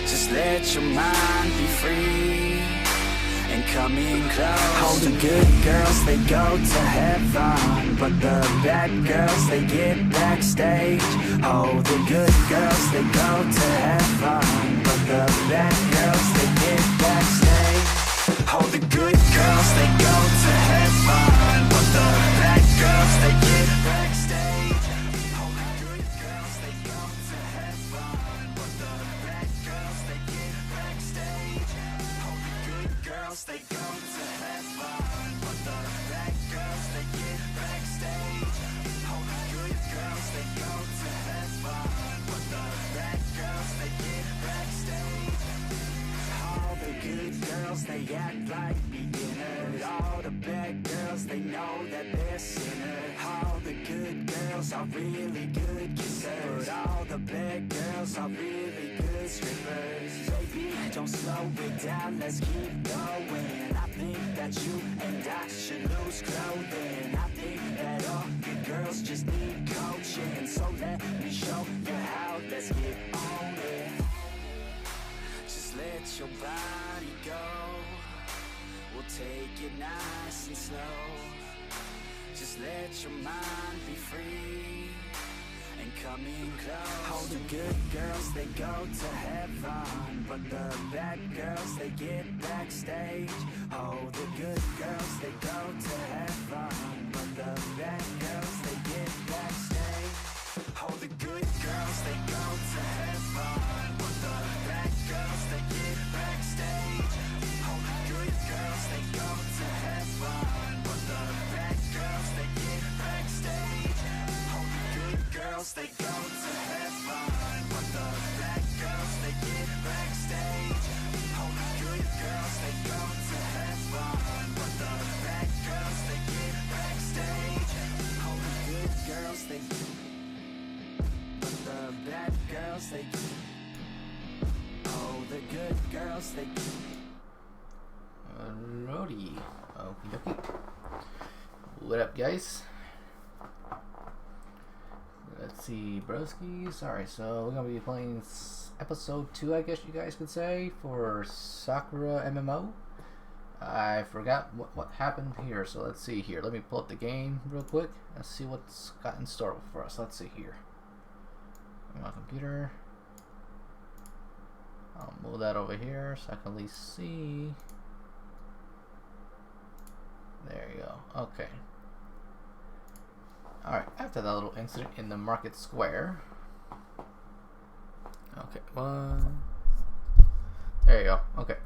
Just let your mind be free and come in close. All the good girls, they go to heaven, but the bad girls, they get backstage. Oh, the good girls, they go to heaven, but the bad girls, they get backstage. Oh, the good girls, they go to heaven, but the bad girls, they get backstage. Oh, the good girls, they go to heaven, but the bad girls, they get backstage. Oh, the good girls, they go to heaven, but the bad girls, they get backstage. Oh, the good girls, they go to heaven, but the bad girls, they get backstage. All the good girls, they act like beginners. All the bad girls, they know that they're sinners. All the good girls are really good kissers, but all the bad girls are really good strippers. Baby, don't slow it down, let's keep going. I think that you and I should lose clothing. I think that all good girls just need coaching. So let me show you how, let's get on it. Just let your body go. We'll take it nice and slow. Just let your mind be free and come in close. All the good girls, they go to heaven, but the bad girls, they get backstage. Oh, the good girls, they go to heaven, but the bad girls, they get backstage. Oh, the good girls, they go to heaven, but the bad girls, they get backstage. Oh, the good girls, they go to heaven, but the bad girls, they get backstage. Oh, the good girls, they go to heaven, but the bad girls, they get backstage. Oh, the good girls, they go to heaven, but the bad girls, they get backstage. Oh, the good girls, they but the bad girls, they oh, the good girls, they Alrighty. Okie dokie. What up, guys? Let's see, broskies. Alright, so we're gonna be playing episode 2, I guess you guys could say, for Sakura MMO. I forgot what happened here, so let's see here. Let me pull up the game real quick. Let's see what's got in store for us. Let's see here. My computer. I'll move that over here so I can at least see. There you go. Okay. Alright, after that little incident in the market square. Okay, one. There you go. Okay.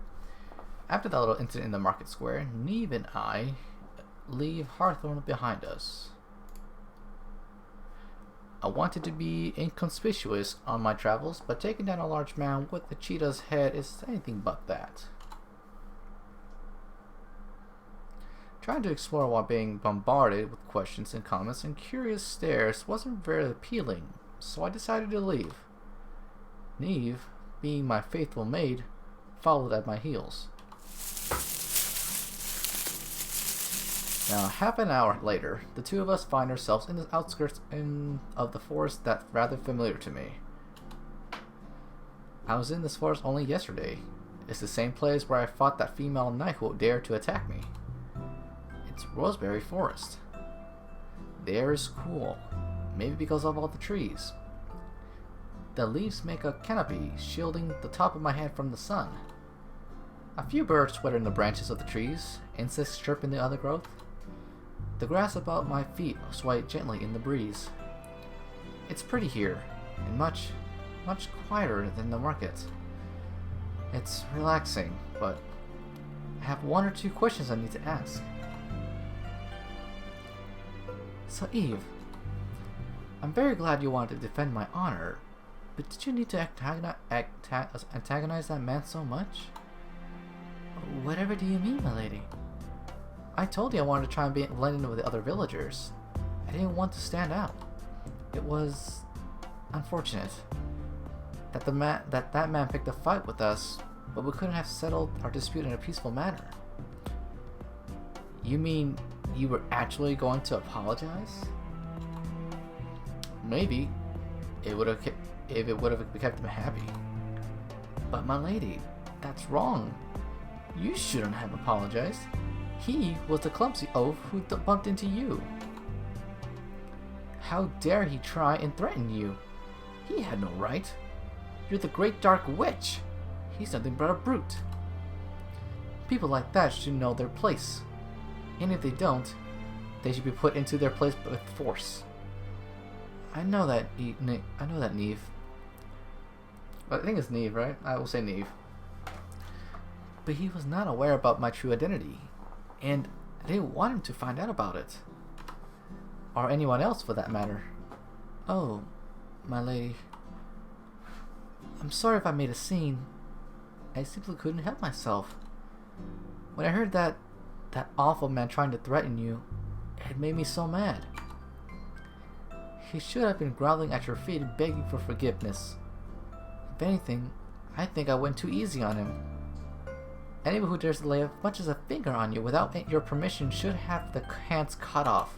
After that little incident in the market square, Neve and I leave Hawthorne behind us. I wanted to be inconspicuous on my travels, but taking down a large man with a cheetah's head is anything but that. Trying to explore while being bombarded with questions and comments and curious stares wasn't very appealing, so I decided to leave. Neve, being my faithful maid, followed at my heels. Now, half an hour later, the two of us find ourselves in the outskirts of the forest that's rather familiar to me. I was in this forest only yesterday. It's the same place where I fought that female knight who dared to attack me. It's Roseberry Forest. The air is cool, maybe because of all the trees. The leaves make a canopy, shielding the top of my head from the sun. A few birds twitter in the branches of the trees, insects chirp in the undergrowth. The grass about my feet sway gently in the breeze. It's pretty here, and much quieter than the market. It's relaxing, but I have one or two questions I need to ask. So Eve, I'm very glad you wanted to defend my honor, but did you need to antagonize that man so much? Whatever do you mean, my lady? I told you I wanted to try and blend in with the other villagers. I didn't want to stand out. It was unfortunate that that man picked a fight with us, but we couldn't have settled our dispute in a peaceful manner. You mean you were actually going to apologize? Maybe if it would have kept him happy. But my lady, that's wrong. You shouldn't have apologized. He was the clumsy oaf who bumped into you. How dare he try and threaten you? He had no right. You're the great dark witch. He's nothing but a brute. People like that should know their place. And if they don't, they should be put into their place with force. I know that, Neve. I think it's Neve, right? I will say Neve. But he was not aware about my true identity. And I didn't want him to find out about it. Or anyone else for that matter. Oh, my lady. I'm sorry if I made a scene. I simply couldn't help myself. When I heard that awful man trying to threaten you, it made me so mad. He should have been groveling at your feet and begging for forgiveness. If anything, I think I went too easy on him. Anyone who dares to lay as much as a finger on you without your permission should have the hands cut off.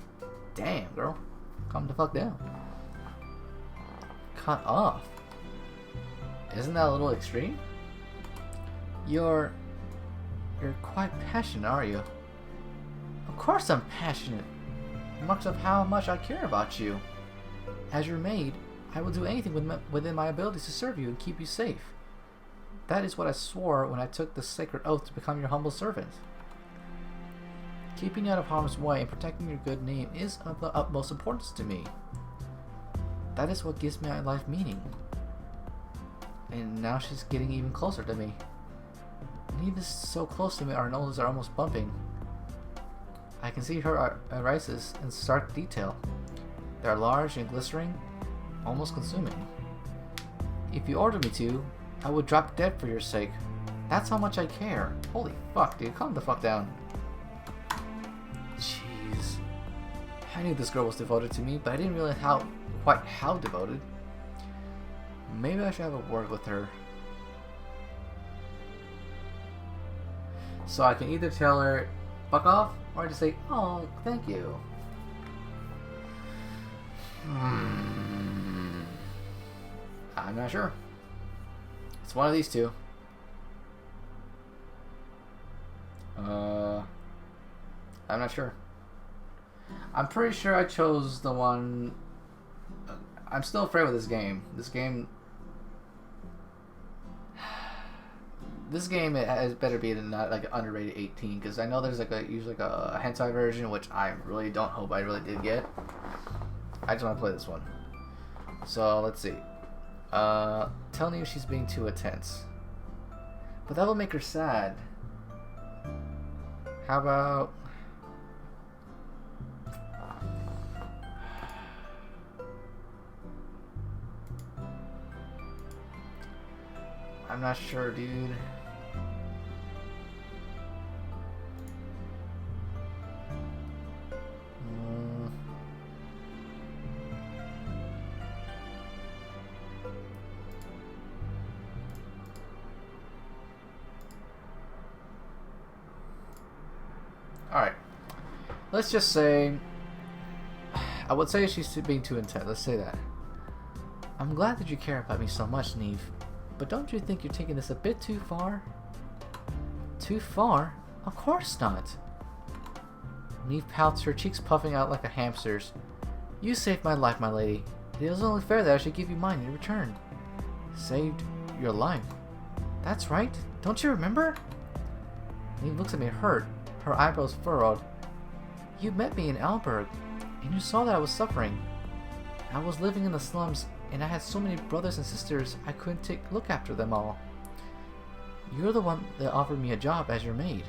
Damn, girl. Calm the fuck down. Cut off? Isn't that a little extreme? You're quite passionate, are you? Of course I'm passionate. Marks of how much I care about you. As your maid, I will do anything within my abilities to serve you and keep you safe. That is what I swore when I took the sacred oath to become your humble servant. Keeping you out of harm's way and protecting your good name is of the utmost importance to me. That is what gives my life meaning. And now she's getting even closer to me. Neve is so close to me, our noses are almost bumping. I can see her irises in stark detail. They are large and glistering, almost consuming. If you ordered me to, I would drop dead for your sake. That's how much I care. Holy fuck, dude, calm the fuck down. Jeez. I knew this girl was devoted to me, but I didn't realize quite how devoted. Maybe I should have a word with her. So I can either tell her, fuck off, or just say, oh, thank you. I'm not sure. It's one of these two. I'm not sure. I'm pretty sure I chose the one. I'm still afraid with this game. This game it has better be not like an underrated 18, because I know there's like usually like a hentai version, which I really don't hope I really did get. I just want to play this one. So let's see. Telling you she's being too intense, but that will make her sad. How about I'm not sure, dude. Alright. Let's just say I would say she's being too intense. Let's say that. I'm glad that you care about me so much, Neve. But don't you think you're taking this a bit too far? Too far? Of course not. Neve pouts, her cheeks puffing out like a hamster's. You saved my life, my lady. It is only fair that I should give you mine in return. Saved your life? That's right. Don't you remember? Neve looks at me hurt, her eyebrows furrowed. You met me in Alberg, and you saw that I was suffering. I was living in the slums, and I had so many brothers and sisters I couldn't look after them all. You're the one that offered me a job as your maid.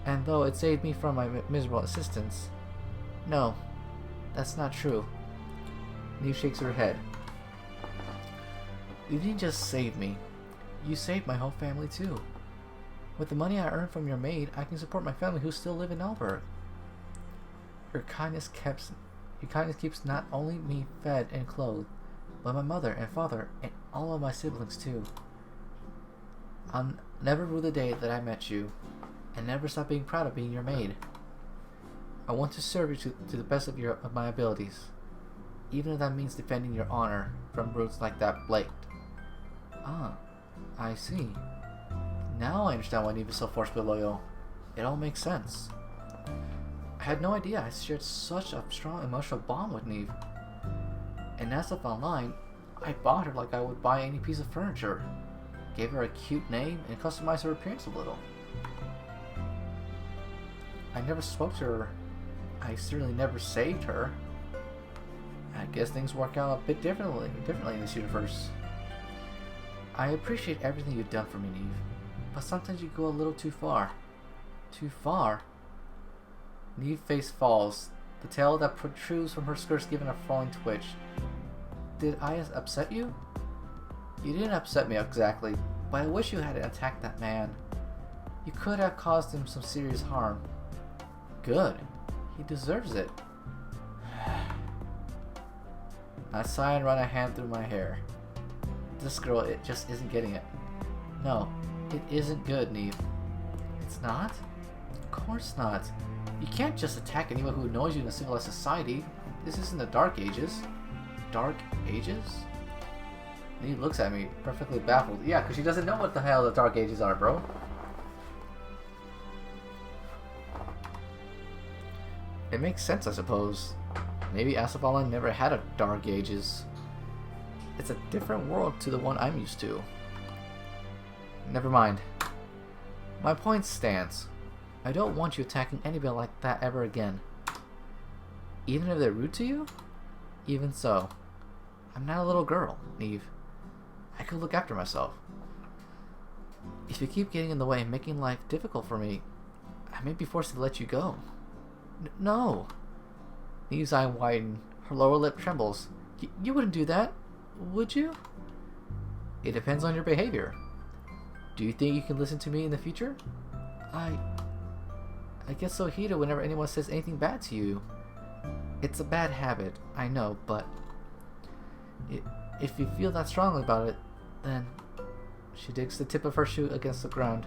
And though it saved me from my miserable existence, no, that's not true. Neve shakes her head. You didn't just save me. You saved my whole family too. With the money I earned from your maid, I can support my family who still live in Alberg. Your kindness keeps not only me fed and clothed, but my mother and father and all of my siblings too. I'll never rue the day that I met you, and never stop being proud of being your maid. I want to serve you to the best of my abilities, even if that means defending your honor from brutes like that Blake. Ah, I see. Now I understand why Neve is so forcefully loyal. It all makes sense. I had no idea I shared such a strong emotional bond with Neve. And as of online, I bought her like I would buy any piece of furniture. Gave her a cute name and customized her appearance a little. I never spoke to her. I certainly never saved her. I guess things work out a bit differently in this universe. I appreciate everything you've done for me, Neve, but sometimes you go a little too far. Too far? Neve's face falls, the tail that protrudes from her skirts giving a falling twitch. Did I upset you? You didn't upset me exactly, but I wish you hadn't attacked that man. You could have caused him some serious harm. Good. He deserves it. I sigh and run a hand through my hair. This girl, it just isn't getting it. No, it isn't good, Neve. It's not? Of course not. You can't just attack anyone who annoys you in a civilized society. This isn't the Dark Ages. Dark Ages? Neve looks at me, perfectly baffled. Yeah, because she doesn't know what the hell the Dark Ages are, bro. It makes sense, I suppose. Maybe Asapala never had a Dark Ages. It's a different world to the one I'm used to. Never mind. My point stands. I don't want you attacking anybody like that ever again. Even if they're rude to you? Even so. I'm not a little girl, Neve. I could look after myself. If you keep getting in the way and making life difficult for me, I may be forced to let you go. No. Neve's eye widen. Her lower lip trembles. You wouldn't do that, would you? It depends on your behavior. Do you think you can listen to me in the future? I get so heated whenever anyone says anything bad to you. It's a bad habit, I know, but if you feel that strongly about it, then... She digs the tip of her shoe against the ground.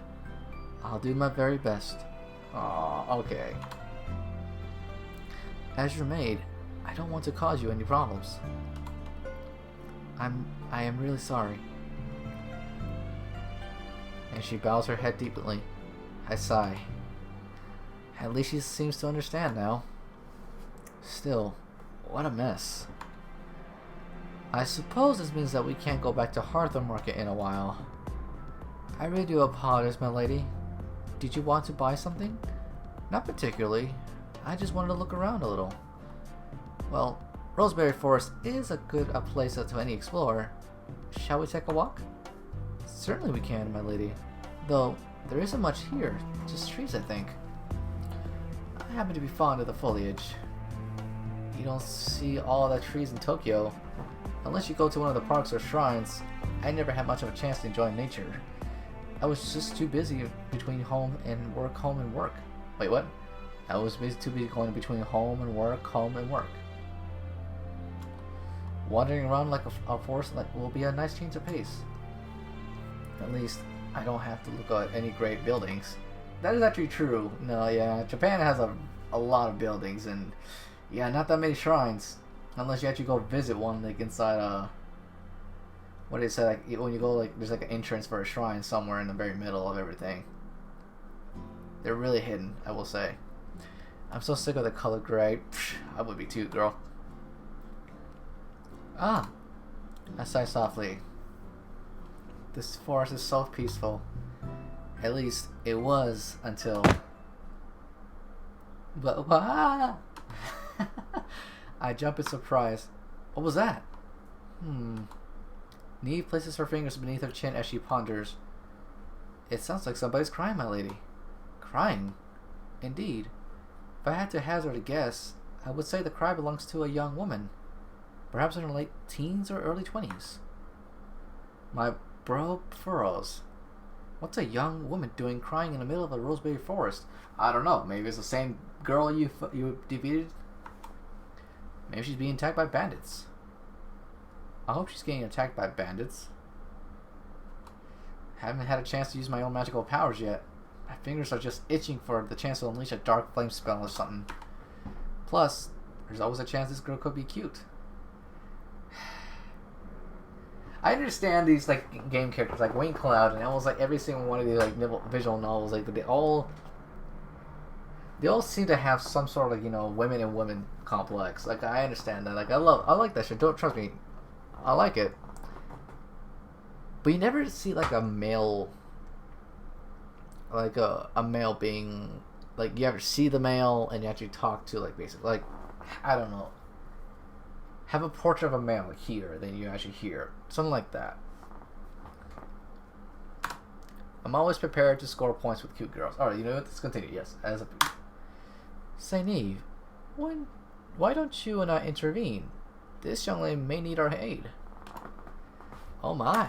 I'll do my very best. Aw, okay. As your maid, I don't want to cause you any problems. I am really sorry. And she bows her head deeply. I sigh. At least she seems to understand now. Still, what a mess. I suppose this means that we can't go back to Hartham Market in a while. I really do apologize, my lady. Did you want to buy something? Not particularly. I just wanted to look around a little. Well, Roseberry Forest is a good place to any explorer. Shall we take a walk? Certainly we can, my lady. Though, there isn't much here. Just trees, I think. I happen to be fond of the foliage. You don't see all the trees in Tokyo. Unless you go to one of the parks or shrines, I never had much of a chance to enjoy nature. I was just too busy between home and work, home and work. Wait, what? I was too busy going between home and work, home and work. Wandering around like a forest will be a nice change of pace. At least, I don't have to look at any great buildings. That is actually true. No, yeah, Japan has a lot of buildings and yeah, not that many shrines. Unless you actually go visit one like inside what do you say, like when you go, like there's like an entrance for a shrine somewhere in the very middle of everything. They're really hidden, I will say. I'm so sick of the color gray. Psh, I would be too, girl. Ah, I sigh softly. This forest is so peaceful. At least it was until. But I jump in surprise. What was that? Neve places her fingers beneath her chin as she ponders. It sounds like somebody's crying, my lady. Crying? Indeed. If I had to hazard a guess, I would say the cry belongs to a young woman. Perhaps in her late teens or early 20s. My brow furrows. What's a young woman doing crying in the middle of a Roseberry Forest? I don't know. Maybe it's the same girl you defeated. Maybe she's being attacked by bandits. I hope she's getting attacked by bandits. Haven't had a chance to use my own magical powers yet. My fingers are just itching for the chance to unleash a dark flame spell or something. Plus, there's always a chance this girl could be cute. I understand these like game characters like Wayne Cloud and almost like every single one of these like visual novels, like they all seem to have some sort of, you know, women and women complex. Like I understand that. Like I like that shit. Don't trust me. I like it. But you never see like a male, like a male being, like you ever see the male and you actually talk to like basically like, I don't know, have a portrait of a male here, then you actually hear something like that. I'm always prepared to score points with cute girls. All right, you know what? Let's continue. Yes, as a Saint Eve, why don't you and I intervene? This young lady may need our aid. Oh my.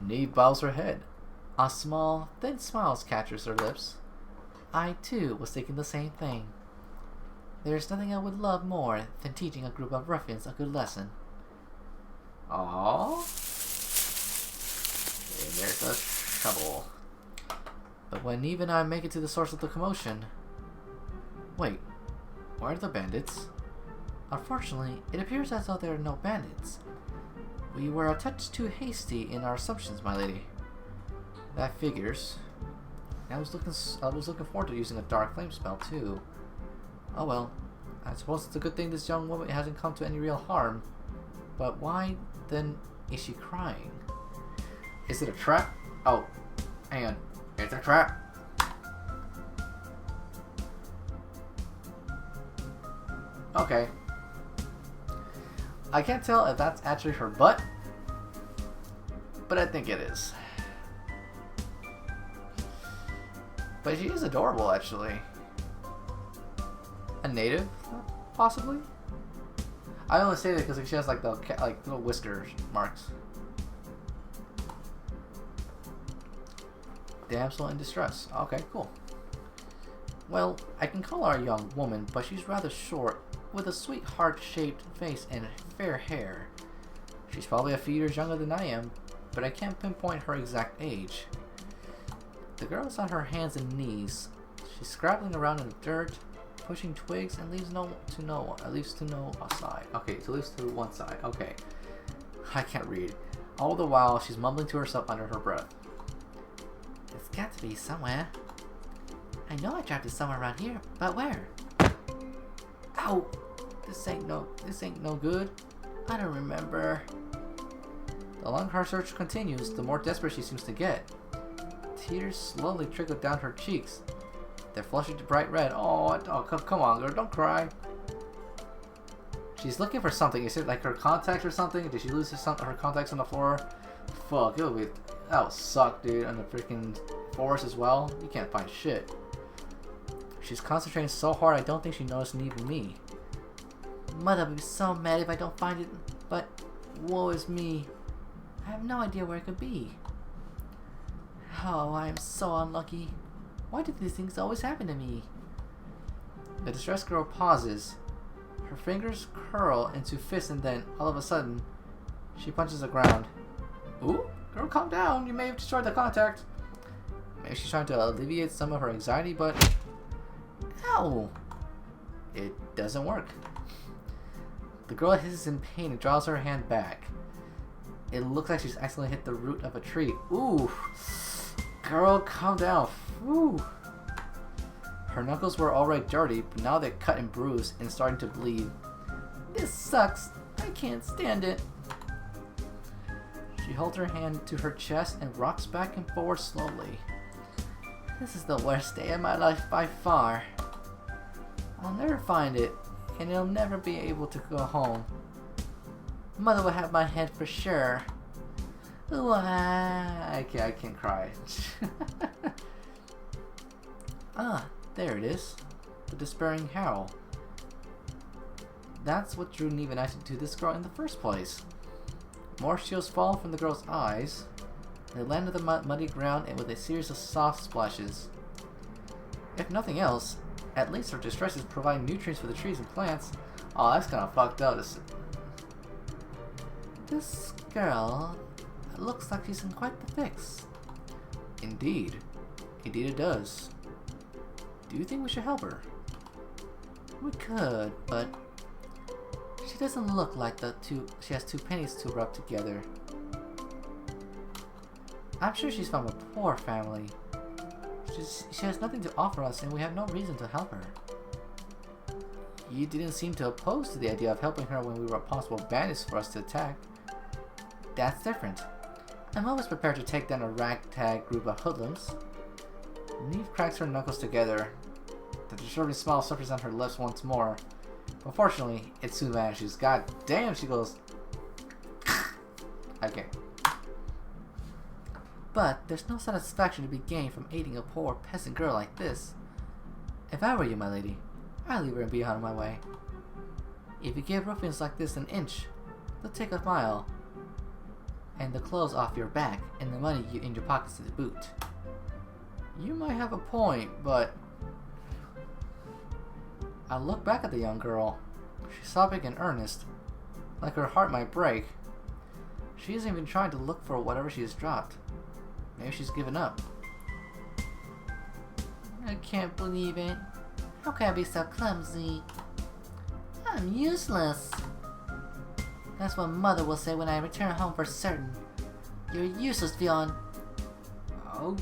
Neve bows her head. A small, thin smile catches her lips. I too was thinking the same thing. There's nothing I would love more than teaching a group of ruffians a good lesson. Aww. And there's a trouble. But when Neve and I make it to the source of the commotion... Wait, where are the bandits? Unfortunately, it appears as though there are no bandits. We were a touch too hasty in our assumptions, my lady. That figures. I was looking forward to using a dark flame spell too. Oh well, I suppose it's a good thing this young woman hasn't come to any real harm. But why then is she crying? Is it a trap? Oh, hang on. It's a trap. Okay. I can't tell if that's actually her butt, but I think it is. But she is adorable, actually. A native, possibly. I only say that because she has like the little whisker marks. Damsel in distress. Okay, cool. Well, I can call her a young woman, but she's rather short, with a sweet heart-shaped face and fair hair. She's probably a few years younger than I am, but I can't pinpoint her exact age. The girl is on her hands and knees. She's scrabbling around in the dirt, pushing twigs, and leaves to no side. Okay, so leaves to one side. Okay. I can't read. All the while, she's mumbling to herself under her breath. It's got to be somewhere. I know I dropped it somewhere around here, but where? Ow! This ain't no good. I don't remember. The longer her search continues, the more desperate she seems to get. Tears slowly trickle down her cheeks. They're flushing to bright red. Oh, come on, girl, don't cry. She's looking for something. Is it like her contacts or something? Did she lose her contacts on the floor? Fuck, that would suck, dude. On the freaking forest as well. You can't find shit. She's concentrating so hard I don't think she noticed even me. Mother would be so mad if I don't find it, but woe is me. I have no idea where it could be. Oh, I am so unlucky. Why do these things always happen to me? The distressed girl pauses. Her fingers curl into fists and then, all of a sudden, she punches the ground. Ooh, girl, calm down. You may have destroyed the contact. Maybe she's trying to alleviate some of her anxiety, but... Ow! It doesn't work. The girl hisses in pain and draws her hand back. It looks like she's accidentally hit the root of a tree. Ooh! Girl, calm down. Ooh! Her knuckles were already dirty, but now they're cut and bruised and starting to bleed. This sucks. I can't stand it. She holds her hand to her chest and rocks back and forward slowly. This is the worst day of my life by far. I'll never find it, and I'll never be able to go home. Mother will have my head for sure. Ooh, I can't cry. Ah, there it is. The despairing howl. That's what drew Neve and I to this girl in the first place. More shields fall from the girl's eyes. They land on the muddy ground and with a series of soft splashes. If nothing else, at least her distresses provide nutrients for the trees and plants. Oh, that's kind of fucked up. This girl looks like she's in quite the fix. Indeed. Indeed it does. Do you think we should help her? We could, but She doesn't look like she has two pennies to rub together. I'm sure she's from a poor family. She has nothing to offer us and we have no reason to help her. You didn't seem to oppose to the idea of helping her when we were possible bandits for us to attack. That's different. I'm always prepared to take down a ragtag group of hoodlums. Neve cracks her knuckles together. The disturbing smile surfaces on her lips once more. Unfortunately, it soon vanishes. God damn, she goes... Okay. But there's no satisfaction to be gained from aiding a poor peasant girl like this. If I were you, my lady, I'd leave her and be out of my way. If you give ruffians like this an inch, they'll take a mile. And the clothes off your back, and the money in your pockets to boot. You might have a point, but... I look back at the young girl. She's sobbing in earnest, like her heart might break. She isn't even trying to look for whatever she has dropped. Maybe she's given up. I can't believe it. How can I be so clumsy? I'm useless. That's what Mother will say when I return home for certain. You're useless, Fionn. Oh.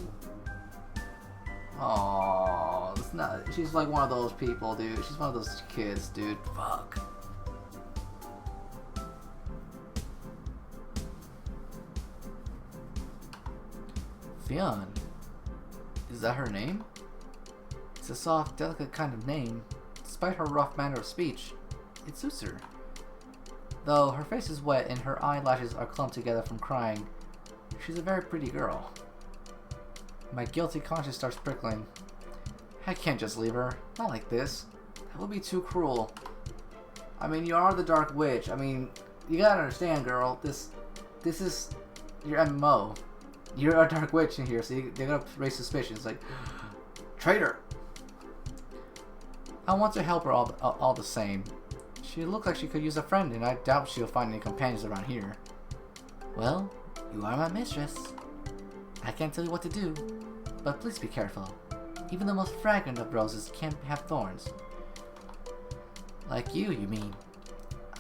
Oh, it's not. She's like one of those people, dude. She's one of those kids, dude. Fuck. Fionn. Is that her name? It's a soft, delicate kind of name. Despite her rough manner of speech, it suits her. Though her face is wet and her eyelashes are clumped together from crying, she's a very pretty girl. My guilty conscience starts prickling. I can't just leave her. Not like this. That would be too cruel. I mean, you are the Dark Witch. I mean, you gotta understand, girl. This is your MMO. You're a Dark Witch in here, so they're gonna raise suspicions. Like, traitor! I want to help her all the same. She looks like she could use a friend, and I doubt she'll find any companions around here. Well, you are my mistress. I can't tell you what to do, but please be careful. Even the most fragrant of roses can have thorns. Like you mean?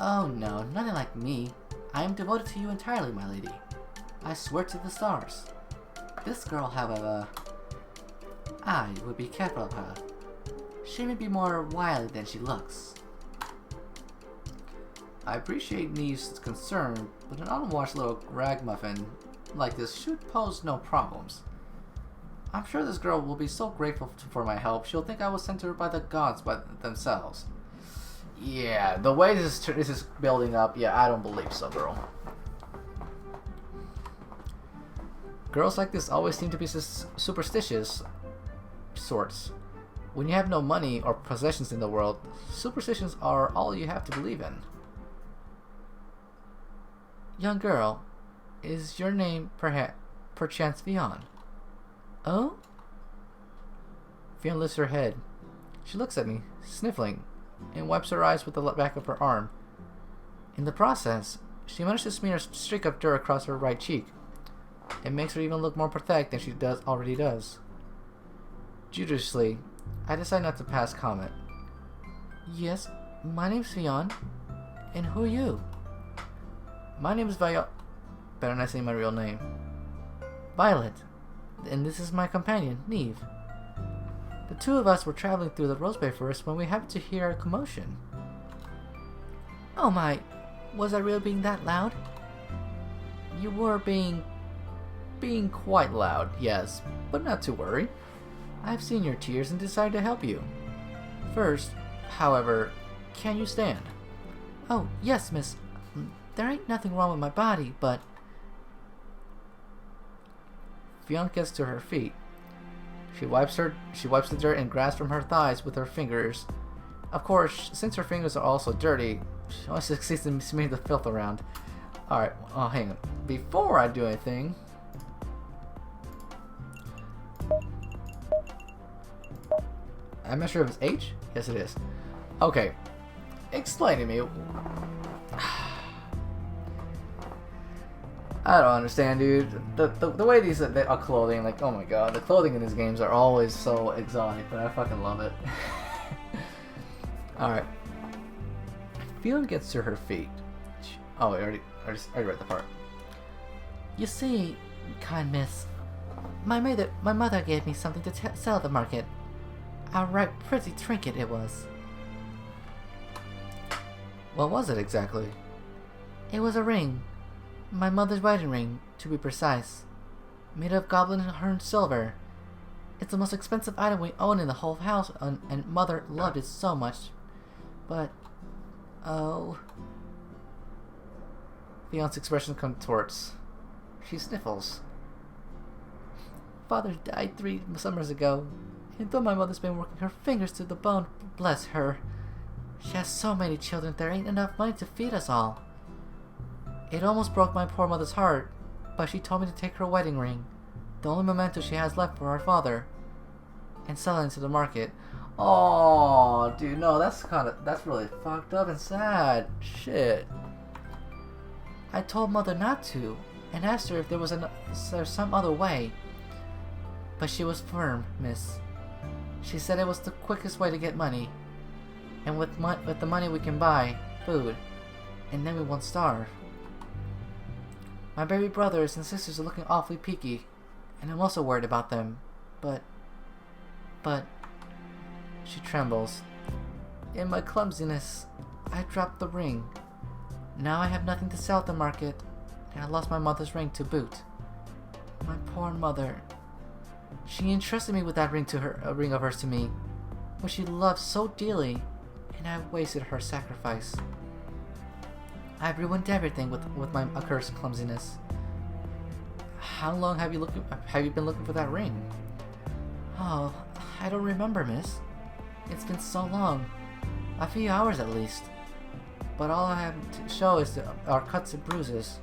Oh no, nothing like me. I am devoted to you entirely, my lady. I swear to the stars. This girl, however, I would be careful of her. She may be more wily than she looks. I appreciate Neve's concern, but an unwashed little ragamuffin like this should pose no problems. I'm sure this girl will be so grateful for my help, she'll think I was sent to her by the gods by themselves. Yeah, the way this is building up, yeah, I don't believe so, girl. Girls like this always seem to be superstitious sorts. When you have no money or possessions in the world, superstitions are all you have to believe in. Young girl, is your name perchance Fionn? Oh? Fionn lifts her head. She looks at me, sniffling, and wipes her eyes with the back of her arm. In the process, she managed to smear a streak of dirt across her right cheek. It makes her even look more pathetic than she already does. Judiciously, I decide not to pass comment. Yes, my name's Fionn. And who are you? My name is Violet. Better not say my real name. Violet. And this is my companion, Neve. The two of us were traveling through the Roseberry Forest when we happened to hear a commotion. Oh my, was I really being that loud? You were being quite loud, yes, but not to worry. I've seen your tears and decided to help you. First, however, can you stand? Oh, yes, miss. There ain't nothing wrong with my body, but... Fionn gets to her feet. She wipes the dirt and grass from her thighs with her fingers. Of course, since her fingers are also dirty, she only succeeds in smearing the filth around. Alright, oh, hang on. Before I do anything... I'm not sure if it's H? Yes, it is. Okay. Explain to me. I don't understand, dude. The way these are clothing, like, oh my god, the clothing in these games are always so exotic, but I fucking love it. Alright. Fiona gets to her feet. Oh, I already read the part. You see, kind miss, my mother gave me something to sell at the market. A right pretty trinket it was. What was it exactly? It was a ring. My mother's wedding ring, to be precise. Made of goblin horn silver. It's the most expensive item we own in the whole house, and Mother loved it so much. But, oh... Fion's expression contorts. She sniffles. Father died 3 summers ago, and though my mother's been working her fingers to the bone, bless her, she has so many children there ain't enough money to feed us all. It almost broke my poor mother's heart, but she told me to take her wedding ring, the only memento she has left for our father, and sell it into the market. Oh, dude, no, that's really fucked up and sad. Shit. I told Mother not to, and asked her if there was some other way. But she was firm, miss. She said it was the quickest way to get money, and with the money we can buy food, and then we won't starve. My baby brothers and sisters are looking awfully peaky, and I'm also worried about them. But... She trembles. In my clumsiness, I dropped the ring. Now I have nothing to sell at the market, and I lost my mother's ring to boot. My poor mother. She entrusted me with that ring a ring of hers to me, which she loved so dearly, and I wasted her sacrifice. I've ruined everything with my accursed clumsiness. How long have you been looking for that ring? Oh, I don't remember, miss. It's been so long. A few hours at least. But all I have to show is our cuts and bruises.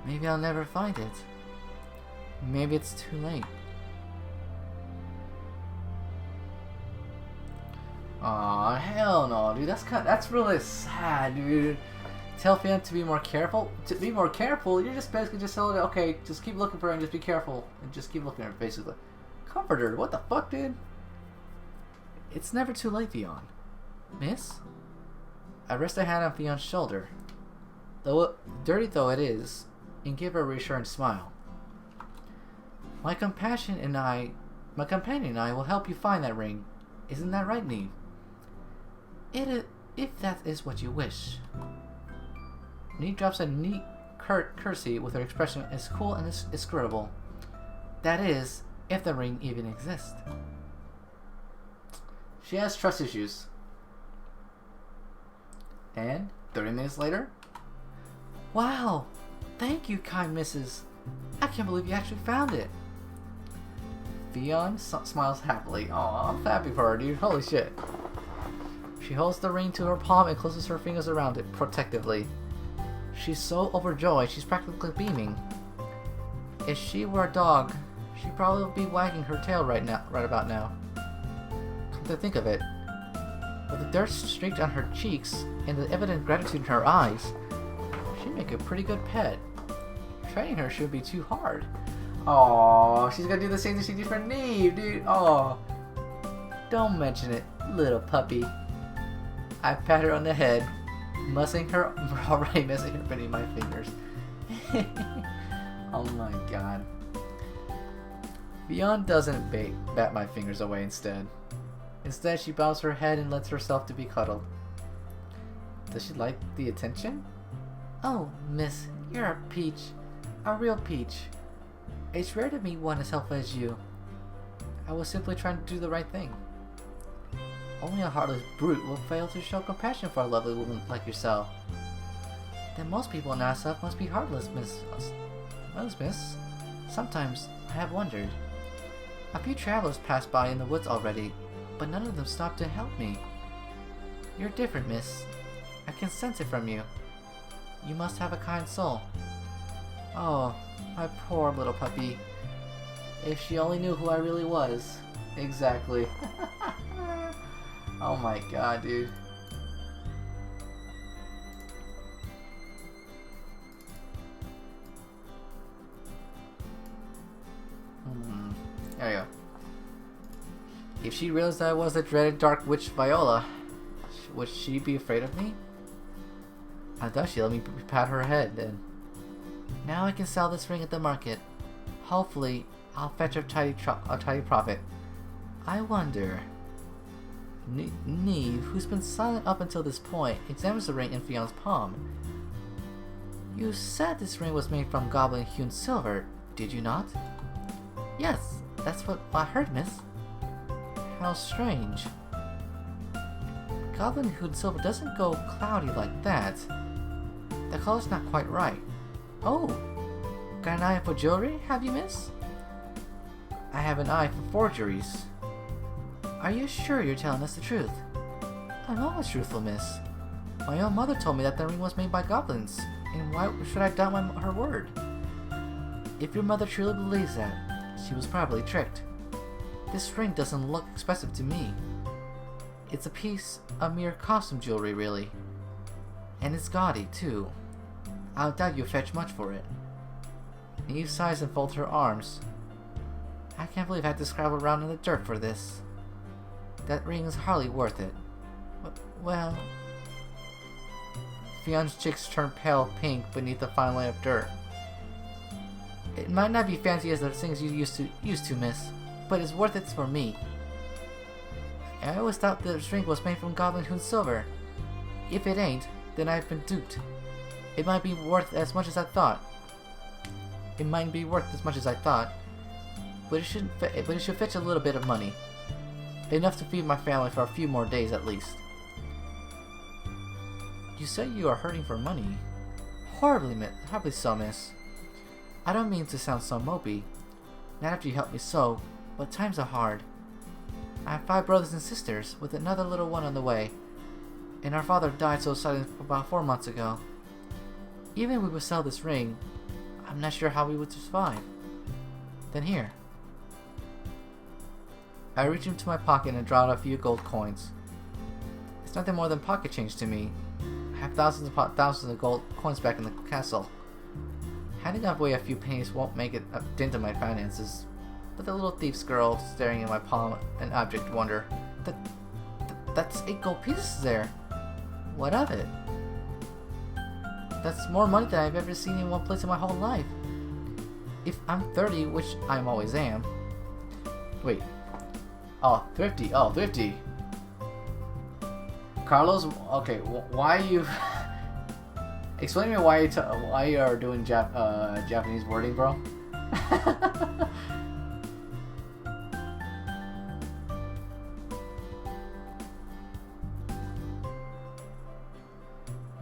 Maybe I'll never find it. Maybe it's too late. Aw, hell no, dude. That's really sad, dude. Tell Fiona to be more careful. To be more careful, you're just basically just telling her, okay, just keep looking for her and just be careful. And just keep looking at her, basically. Comfort her. What the fuck, dude? It's never too late, Fiona. Miss? I rest a hand on Fion's shoulder, dirty though it is, and give her a reassuring smile. My companion and I will help you find that ring. Isn't that right, Neve? If that is what you wish. Neve drops a neat curtsy with her expression as cool and inscrutable. That is, if the ring even exists. She has trust issues. And 30 minutes later, wow! Thank you, kind Mrs. I can't believe you actually found it. Fiona smiles happily. Aw, I'm happy for her, dude. Holy shit. She holds the ring to her palm and closes her fingers around it protectively. She's so overjoyed, she's practically beaming. If she were a dog, she'd probably be wagging her tail right about now. Come to think of it, with the dirt streaked on her cheeks and the evident gratitude in her eyes, she'd make a pretty good pet. Training her shouldn't be too hard. Oh, she's gonna do the same thing she did for Neve, dude. Oh, don't mention it, little puppy. I pat her on the head, already messing her beneath my fingers. Oh my god. Fiona doesn't bat my fingers away instead. Instead, she bows her head and lets herself to be cuddled. Does she like the attention? Oh, miss, you're a peach. A real peach. It's rare to meet one as helpful as you. I was simply trying to do the right thing. Only a heartless brute will fail to show compassion for a lovely woman like yourself. Then most people in Nassau must be heartless, miss. Sometimes I have wondered. A few travelers passed by in the woods already, but none of them stopped to help me. You're different, miss. I can sense it from you. You must have a kind soul. Oh, my poor little puppy. If she only knew who I really was. Exactly. Oh my god, dude. There you go. If she realized I was the dreaded dark witch Viola, would she be afraid of me? Does she? Let me pat her head then. Now I can sell this ring at the market. Hopefully, I'll fetch a tidy profit. I wonder... Neve, who's been silent up until this point, examines the ring in Fion's palm. You said this ring was made from goblin-hewn silver, did you not? Yes, that's what I heard, miss. How strange. Goblin-hewn silver doesn't go cloudy like that. The color's not quite right. Oh, got an eye for jewelry, have you, miss? I have an eye for forgeries. Are you sure you're telling us the truth? I'm always truthful, miss. My own mother told me that the ring was made by goblins, and why should I doubt her word? If your mother truly believes that, she was probably tricked. This ring doesn't look expensive to me. It's a piece of mere costume jewelry, really. And it's gaudy, too. I'll doubt you'll fetch much for it. Eve sighs and folds her arms. I can't believe I had to scrabble around in the dirt for this. That ring is hardly worth it. Well... Fion's cheeks turn pale pink beneath the fine layer of dirt. It might not be fancy as the things you used to, miss, but it's worth it for me. I always thought this ring was made from goblin-hewn silver. If it ain't, then I've been duped. It might be worth as much as I thought. But it should fetch a little bit of money. Enough to feed my family for a few more days at least. You say you are hurting for money. Horribly so, miss. I don't mean to sound so mopey. Not after you helped me so, but times are hard. I have 5 brothers and sisters, with another little one on the way. And our father died so suddenly about 4 months ago. Even if we would sell this ring, I'm not sure how we would survive. Then here. I reach into my pocket and draw out a few gold coins. It's nothing more than pocket change to me. I have thousands of gold coins back in the castle. Handing away a few pennies won't make it a dent in my finances. But the little thief's girl staring at my palm an object wonder. That's 8 gold pieces there. What of it? That's more money than I've ever seen in one place in my whole life. If I'm 30, which I always am. Wait. Oh, thrifty. Oh, thrifty. Carlos, okay, why are you... Explain to me why you are doing Japanese wording, bro.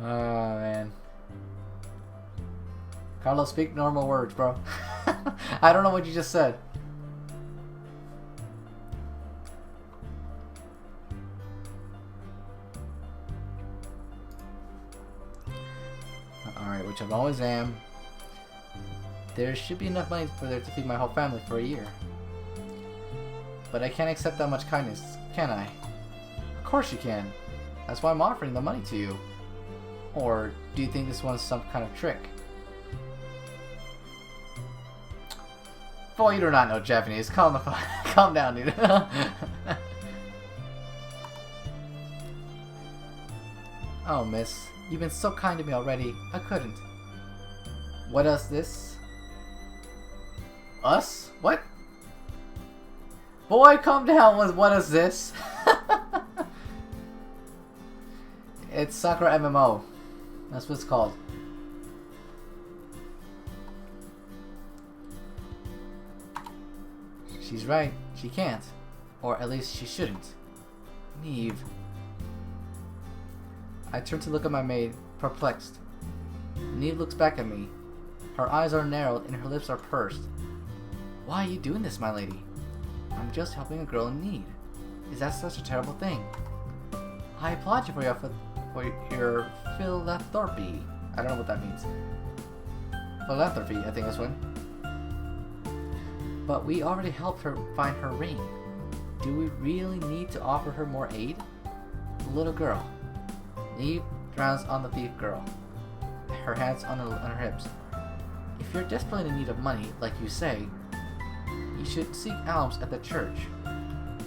Oh, man. Carlos, speak normal words, bro. I don't know what you just said. Alright, which I always am. There should be enough money for there to feed my whole family for a year. But I can't accept that much kindness, can I? Of course you can. That's why I'm offering the money to you. Or do you think this one's some kind of trick? Boy, you do not know Japanese. Calm down, dude. Oh, miss. You've been so kind to me already. I couldn't. What is this? Us? What? Boy, calm down. What is this? It's Sakura MMO. That's what it's called. She's right. She can't. Or at least she shouldn't. Neve. I turn to look at my maid, perplexed. Neve looks back at me. Her eyes are narrowed and her lips are pursed. Why are you doing this, my lady? I'm just helping a girl in need. Is that such a terrible thing? I applaud you for your philanthropy. I don't know what that means. Philanthropy, I think that's one. But we already helped her find her ring. Do we really need to offer her more aid? The little girl. Neve drowns on the thief girl, her hands on her hips. If you're desperately in need of money, like you say, you should seek alms at the church.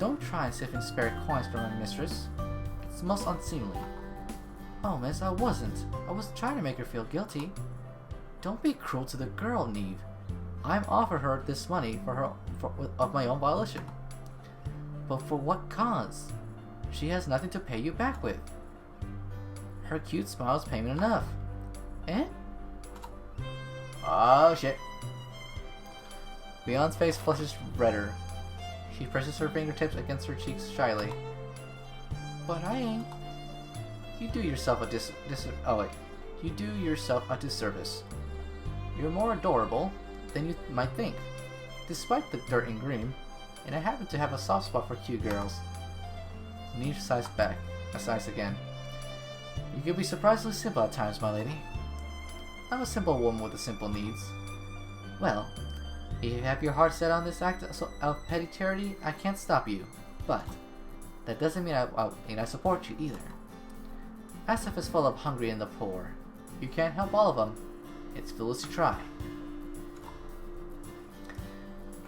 Don't try and sift and spare coins from my mistress. It's most unseemly. Oh, miss, I wasn't. I was trying to make her feel guilty. Don't be cruel to the girl, Neve. I'm offering her this money of my own volition. But for what cause? She has nothing to pay you back with. Her cute smile is payment enough. Eh? Oh shit. Beyond's face flushes redder. She presses her fingertips against her cheeks shyly. But I ain't. You do yourself a You do yourself a disservice. You're more adorable than you might think, despite the dirt and green, and I happen to have a soft spot for cute girls. Neve sighs again. You can be surprisingly simple at times, my lady. I'm a simple woman with simple needs. Well, if you have your heart set on this act of petty charity, I can't stop you. But that doesn't mean I support you either. SF is full of hungry and the poor. You can't help all of them. It's foolish to try.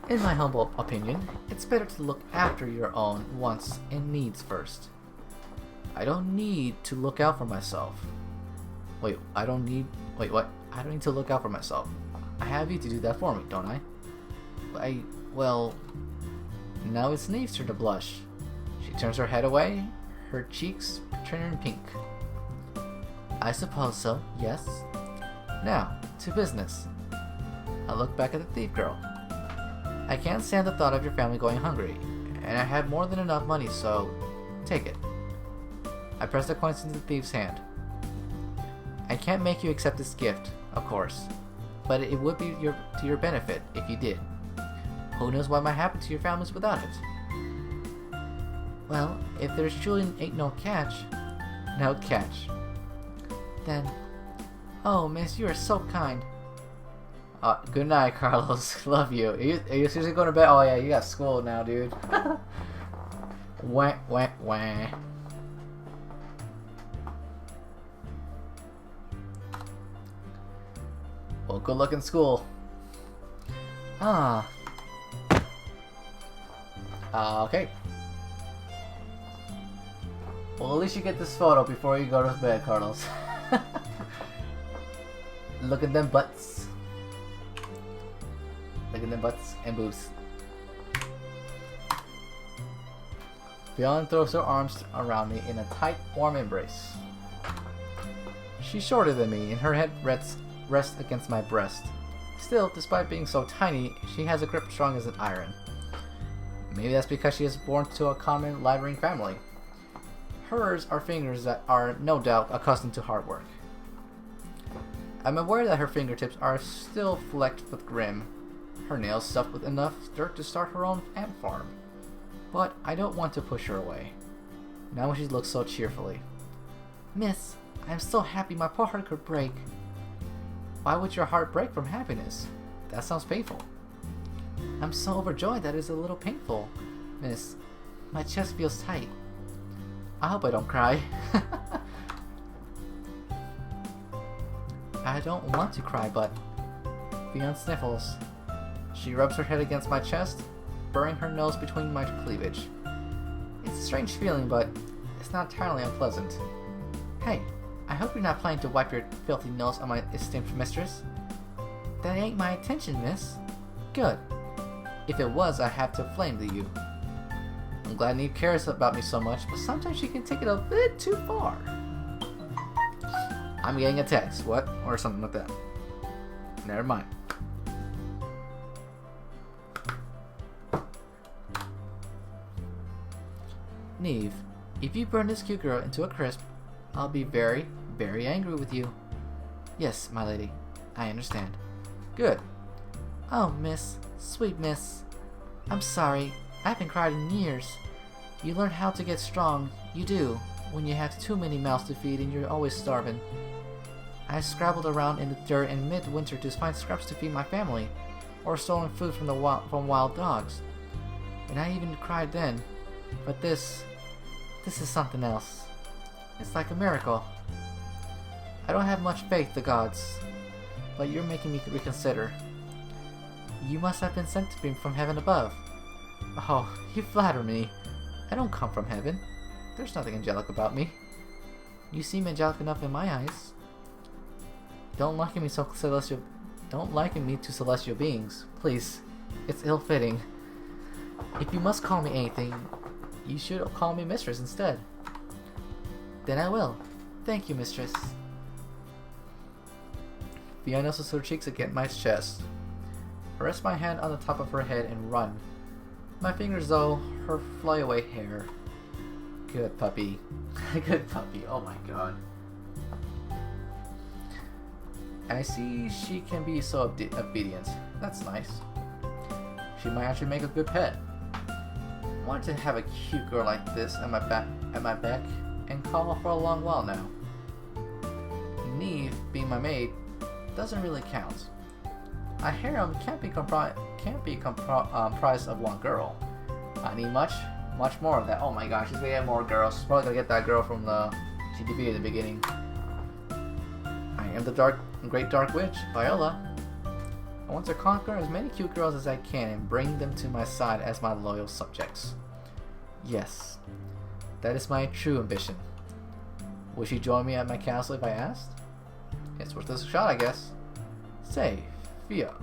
In my humble opinion, it's better to look after your own wants and needs first. I don't need to look out for myself. What? I don't need to look out for myself. I have you to do that for me, don't I? Well, now it's Neve's turn to blush. She turns her head away, her cheeks turn pink. I suppose so, yes. Now, to business. I look back at the thief girl. I can't stand the thought of your family going hungry, and I have more than enough money, so take it. I press the coins into the thief's hand. I can't make you accept this gift, of course, but it would be to your benefit if you did. Who knows what might happen to your families without it? Well, if there's truly ain't no catch, then... Oh, miss, you are so kind. Good night, Carlos. Love you. Are you seriously going to bed? Oh yeah, you got school now, dude. Wah, wah, wah. Well, good luck in school. Okay. Well, at least you get this photo before you go to bed, Carlos. Look at them butts. Look at them butts and boobs. Beyond throws her arms around me in a tight, warm embrace. She's shorter than me, and her head rests against my breast. Still, despite being so tiny, she has a grip strong as an iron. Maybe that's because she is born to a common laboring family. Hers are fingers that are, no doubt, accustomed to hard work. I'm aware that her fingertips are still flecked with grime, her nails stuffed with enough dirt to start her own ant farm. But I don't want to push her away, now when she looks so cheerfully. Miss, I'm so happy my poor heart could break. Why would your heart break from happiness? That sounds painful. I'm so overjoyed that it's a little painful, miss. My chest feels tight. I hope I don't cry. I don't want to cry, but... Beyond sniffles. She rubs her head against my chest, burying her nose between my cleavage. It's a strange feeling, but it's not entirely unpleasant. Hey, I hope you're not planning to wipe your filthy nose on my esteemed mistress. That ain't my intention, miss. Good. If it was, I'd have to flame you. I'm glad Neve cares about me so much, but sometimes she can take it a bit too far. I'm getting a text, what? Or something like that. Never mind. Neve, if you burn this cute girl into a crisp, I'll be very, very angry with you. Yes, my lady, I understand. Good. Oh, miss, sweet miss. I'm sorry, I haven't cried in years. You learn how to get strong, you do, when you have too many mouths to feed and you're always starving. I scrabbled around in the dirt in midwinter to find scraps to feed my family, or stolen food from wild dogs. And I even cried then. But this is something else. It's like a miracle. I don't have much faith, the gods, but you're making me reconsider. You must have been sent to me from heaven above. Oh, you flatter me. I don't come from heaven. There's nothing angelic about me. You seem angelic enough in my eyes. Don't liken me so celestial. Don't liken me to celestial beings, please. It's ill-fitting. If you must call me anything, you should call me mistress instead. Then I will. Thank you, mistress. Fiona nestles her cheeks against my chest. I rest my hand on the top of her head and run. My fingers, though, her flyaway hair. Good puppy. Good puppy. Oh my god. I see she can be so obedient. That's nice. She might actually make a good pet. I wanted to have a cute girl like this at my beck and call for a long while now. Neve, being my maid, doesn't really count. A harem can't be comprised of one girl. I need much more of that. Oh my gosh, she's gonna get more girls. She's probably gonna get that girl from the GTV at the beginning. I am the Great Dark Witch, Viola. I want to conquer as many cute girls as I can and bring them to my side as my loyal subjects. Yes, that is my true ambition. Will she join me at my castle if I asked? It's worth a shot, I guess. Say, Fia.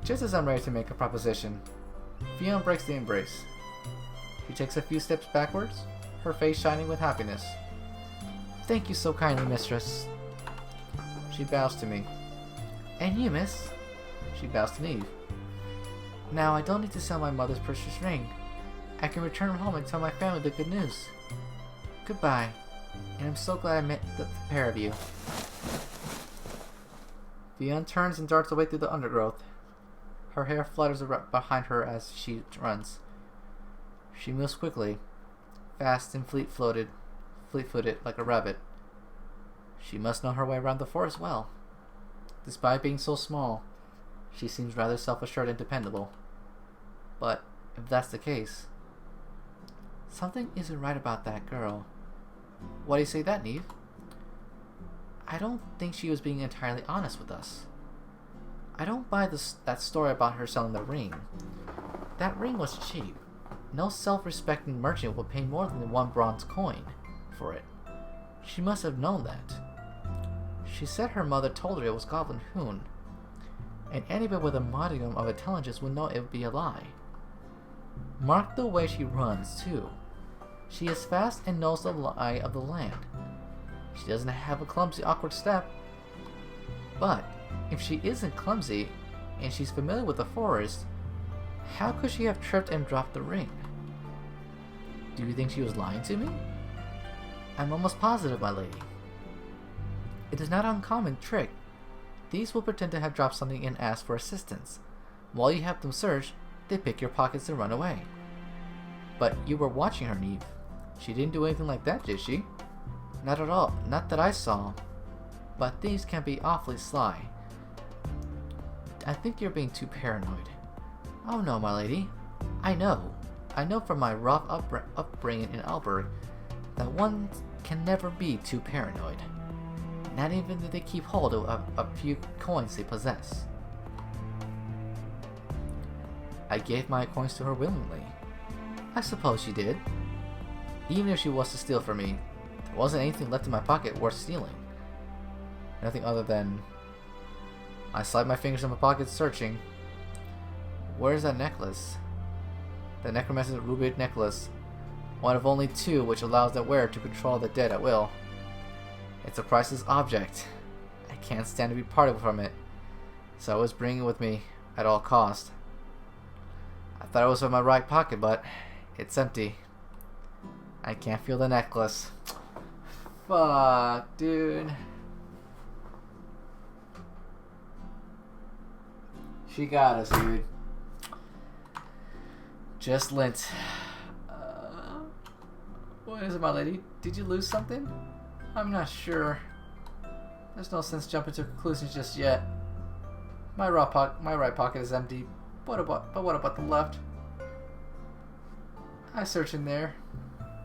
Just as I'm ready to make a proposition, Fia breaks the embrace. She takes a few steps backwards, her face shining with happiness. Thank you so kindly, mistress. She bows to me. And you, miss? She bows to Neve. Now I don't need to sell my mother's precious ring. I can return home and tell my family the good news. Goodbye, and I'm so glad I met the pair of you. Fionn turns and darts away through the undergrowth. Her hair flutters behind her as she runs. She moves quickly, fast and fleet-footed like a rabbit. She must know her way around the forest well. Despite being so small, she seems rather self-assured and dependable. But if that's the case, something isn't right about that girl. Why do you say that, Neve? I don't think she was being entirely honest with us. I don't buy that story about her selling the ring. That ring was cheap. No self-respecting merchant would pay more than 1 bronze coin for it. She must have known that. She said her mother told her it was Goblin Hoon, and anybody with a modicum of intelligence would know it would be a lie. Mark the way she runs, too. She is fast and knows the lie of the land. She doesn't have a clumsy, awkward step. But if she isn't clumsy, and she's familiar with the forest, how could she have tripped and dropped the ring? Do you think she was lying to me? I'm almost positive, my lady. It is not an uncommon trick. Thieves will pretend to have dropped something and ask for assistance. While you have them search, they pick your pockets and run away. But you were watching her, Neve. She didn't do anything like that, did she? Not at all. Not that I saw. But thieves can be awfully sly. I think you're being too paranoid. Oh no, my lady. I know from my rough upbringing in Alberg that one can never be too paranoid. Not even if they keep hold of a few coins they possess. I gave my coins to her willingly. I suppose she did. Even if she was to steal from me, there wasn't anything left in my pocket worth stealing. Nothing other than... I slide my fingers in my pockets searching. Where's that necklace? The necromancer's ruby necklace. One of only 2 which allows the wearer to control the dead at will. It's a priceless object. I can't stand to be parted from it, so I always bring it with me at all cost. I thought it was in my right pocket, but it's empty. I can't feel the necklace. Fuck, dude. She got us, dude. Just lint. What is it, my lady? Did you lose something? I'm not sure. There's no sense jumping to conclusions just yet. My right pocket is empty. What about the left? I search in there.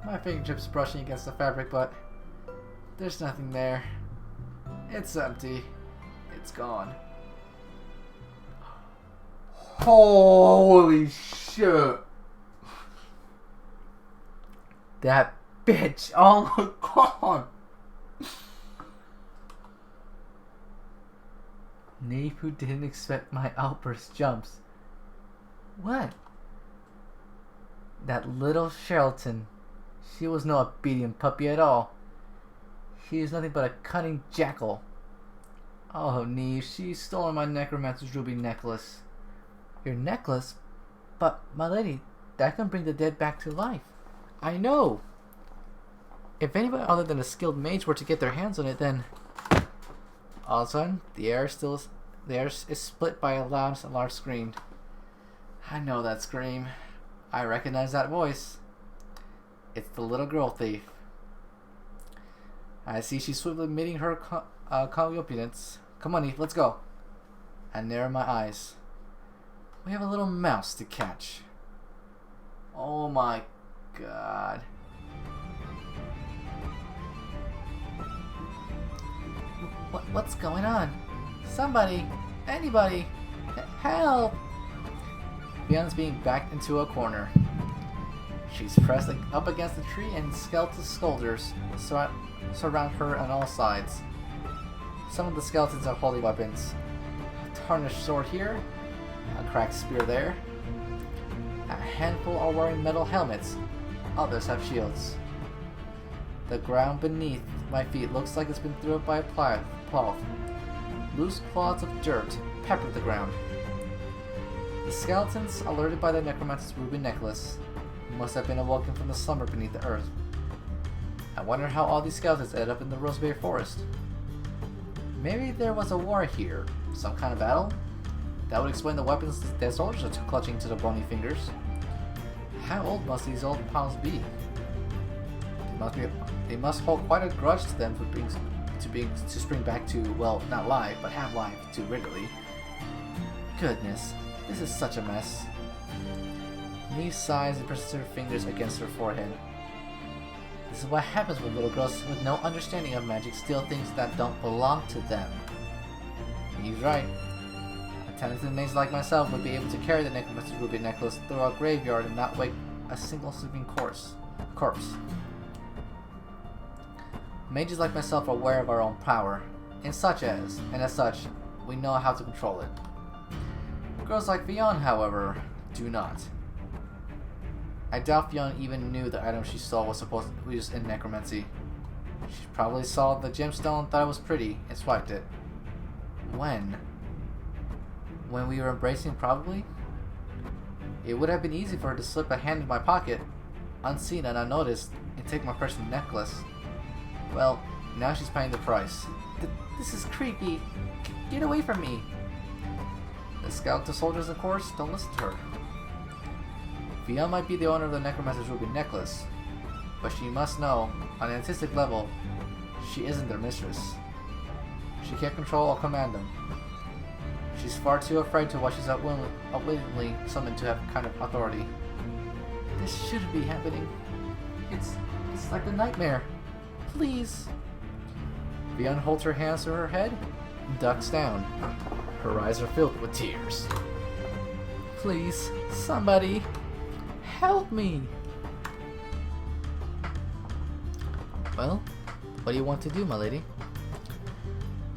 My fingertips brushing against the fabric, but there's nothing there. It's empty. It's gone. Holy shit. That bitch! Oh my god! Neighbor didn't expect my outburst jumps. What? That little charlatan. She was no obedient puppy at all. She is nothing but a cunning jackal. Oh, Neve, she stole my necromancer's ruby necklace. Your necklace? But, my lady, that can bring the dead back to life. I know. If anybody other than a skilled mage were to get their hands on it, then... All of a sudden, the air is split by a loud scream. I know that scream. I recognize that voice. It's the little girl thief. I see she's swiftly meeting her opponents. Come on, Eve, let's go. I narrow my eyes. We have a little mouse to catch. Oh my god. What's going on? Somebody! Anybody! Help! Fion's being backed into a corner. She's pressed up against the tree and skeleton soldiers surround her on all sides. Some of the skeletons are holding weapons. A tarnished sword here, a cracked spear there. A handful are wearing metal helmets, others have shields. The ground beneath my feet looks like it's been thrown by a plow. Loose clods of dirt pepper the ground. The skeletons, alerted by the necromancer's ruby necklace, must have been awoken from the slumber beneath the earth. I wonder how all these skeletons ended up in the Roseberry Forest. Maybe there was a war here, some kind of battle? That would explain the weapons the soldiers are clutching to their bony fingers. How old must these old palms be? They must hold quite a grudge to them for to spring back to, well, not life, but have life too regularly. Goodness, this is such a mess. Neve sighs and presses her fingers against her forehead. This is what happens when little girls with no understanding of magic steal things that don't belong to them. He's right. A talented mage like myself would be able to carry the necromancer's ruby necklace through a graveyard and not wake a single sleeping corpse. Mages like myself are aware of our own power, and as such, we know how to control it. Girls like Fionn, however, do not. I doubt Fionn even knew the item she stole was supposed to be used in necromancy. She probably saw the gemstone, thought it was pretty, and swiped it. When? When we were embracing, probably? It would have been easy for her to slip a hand in my pocket, unseen and unnoticed, and take my precious necklace. Well, now she's paying the price. This is creepy. Get away from me. The skeleton soldiers, of course, don't listen to her. Fionn might be the owner of the necromancer's ruby necklace, but she must know, on an artistic level, she isn't their mistress. She can't control or command them. She's far too afraid to what she's unwillingly summoned to have kind of authority. This shouldn't be happening. It's like a nightmare. Please. Fionn holds her hands to her head and ducks down. Her eyes are filled with tears. Please, somebody, help me. Well, what do you want to do, my lady?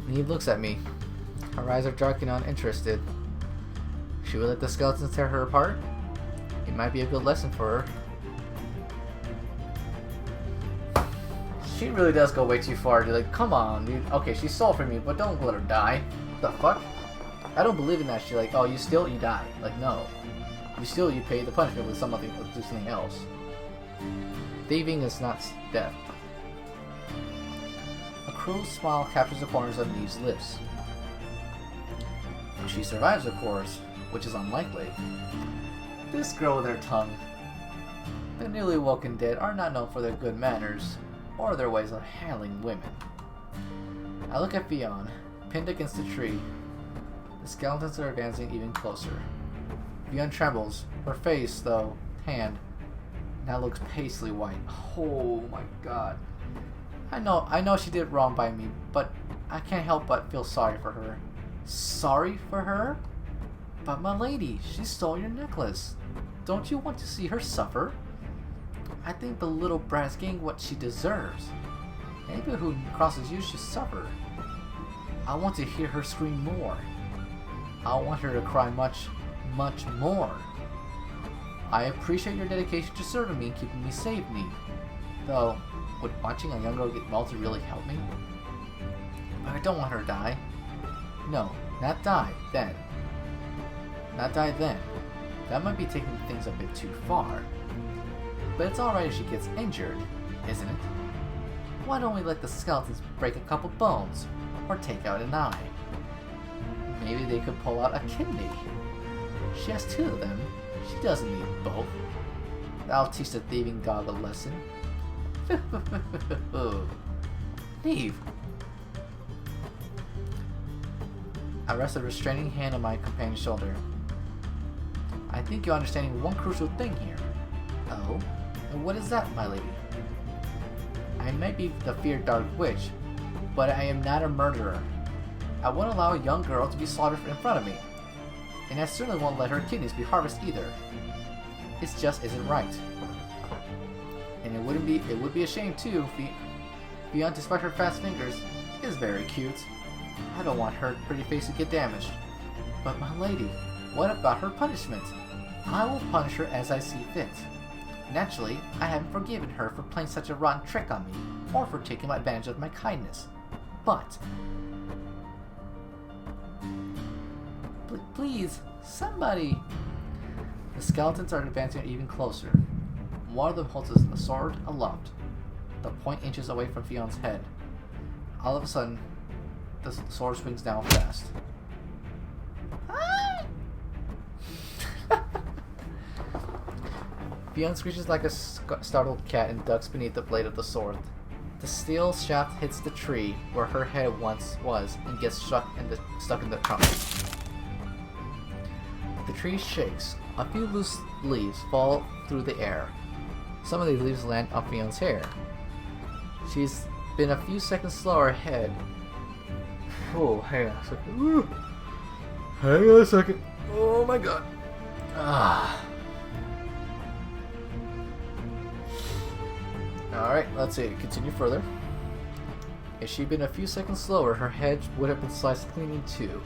Neve looks at me. Her eyes are dark and uninterested. She will let the skeletons tear her apart? It might be a good lesson for her. She really does go way too far. You're like, come on, dude. Okay, she stole from me, but don't let her die. What the fuck? I don't believe in that shit. Like, oh, you steal, you die. Like, no. You steal, you pay the punishment with something or do something else. Thieving is not death. A cruel smile captures the corners of Neve's lips. She survives, of course, which is unlikely. This girl with her tongue. The newly woken dead are not known for their good manners or their ways of handling women. I look at Fionn, pinned against a tree. The skeletons are advancing even closer. Fionn trembles. Her face, though, hand, now looks paisley white. Oh my god. I know she did wrong by me, but I can't help but feel sorry for her. Sorry for her? But my lady, she stole your necklace. Don't you want to see her suffer? I think the little brat is getting what she deserves. Anybody who crosses you should suffer. I want to hear her scream more. I want her to cry much, much more. I appreciate your dedication to serving me and keeping me safe, Neve. Though, would watching a young girl get melted really help me? But I don't want her to die. No, not die then. Not die then. That might be taking things a bit too far. But it's alright if she gets injured, isn't it? Why don't we let the skeletons break a couple bones, or take out an eye? Maybe they could pull out a kidney. She has 2 of them. She doesn't need both. That'll teach the thieving dog a lesson. Neve! I rest a restraining hand on my companion's shoulder. I think you're understanding one crucial thing here. Oh? And what is that, my lady? I might be the feared Dark Witch, but I am not a murderer. I won't allow a young girl to be slaughtered in front of me. And I certainly won't let her kidneys be harvested either. It just isn't right. And it would be a shame too, Fion, despite her fast fingers, is very cute. I don't want her pretty face to get damaged. But my lady, what about her punishment? I will punish her as I see fit. Naturally, I haven't forgiven her for playing such a rotten trick on me, or for taking advantage of my kindness. But... Please, somebody! The skeletons are advancing even closer. One of them holds a sword aloft. The point inches away from Fion's head. All of a sudden, the sword swings down fast. Fion screeches like a startled cat and ducks beneath the blade of the sword. The steel shaft hits the tree where her head once was and gets stuck in the trunk. The tree shakes. A few loose leaves fall through the air. Some of these leaves land on Fion's hair. She's been a few seconds slower ahead. Oh, hang on a second. Woo. Hang on a second. Oh my god. Alright, let's see. Continue further. If she'd been a few seconds slower, her head would have been sliced clean in 2.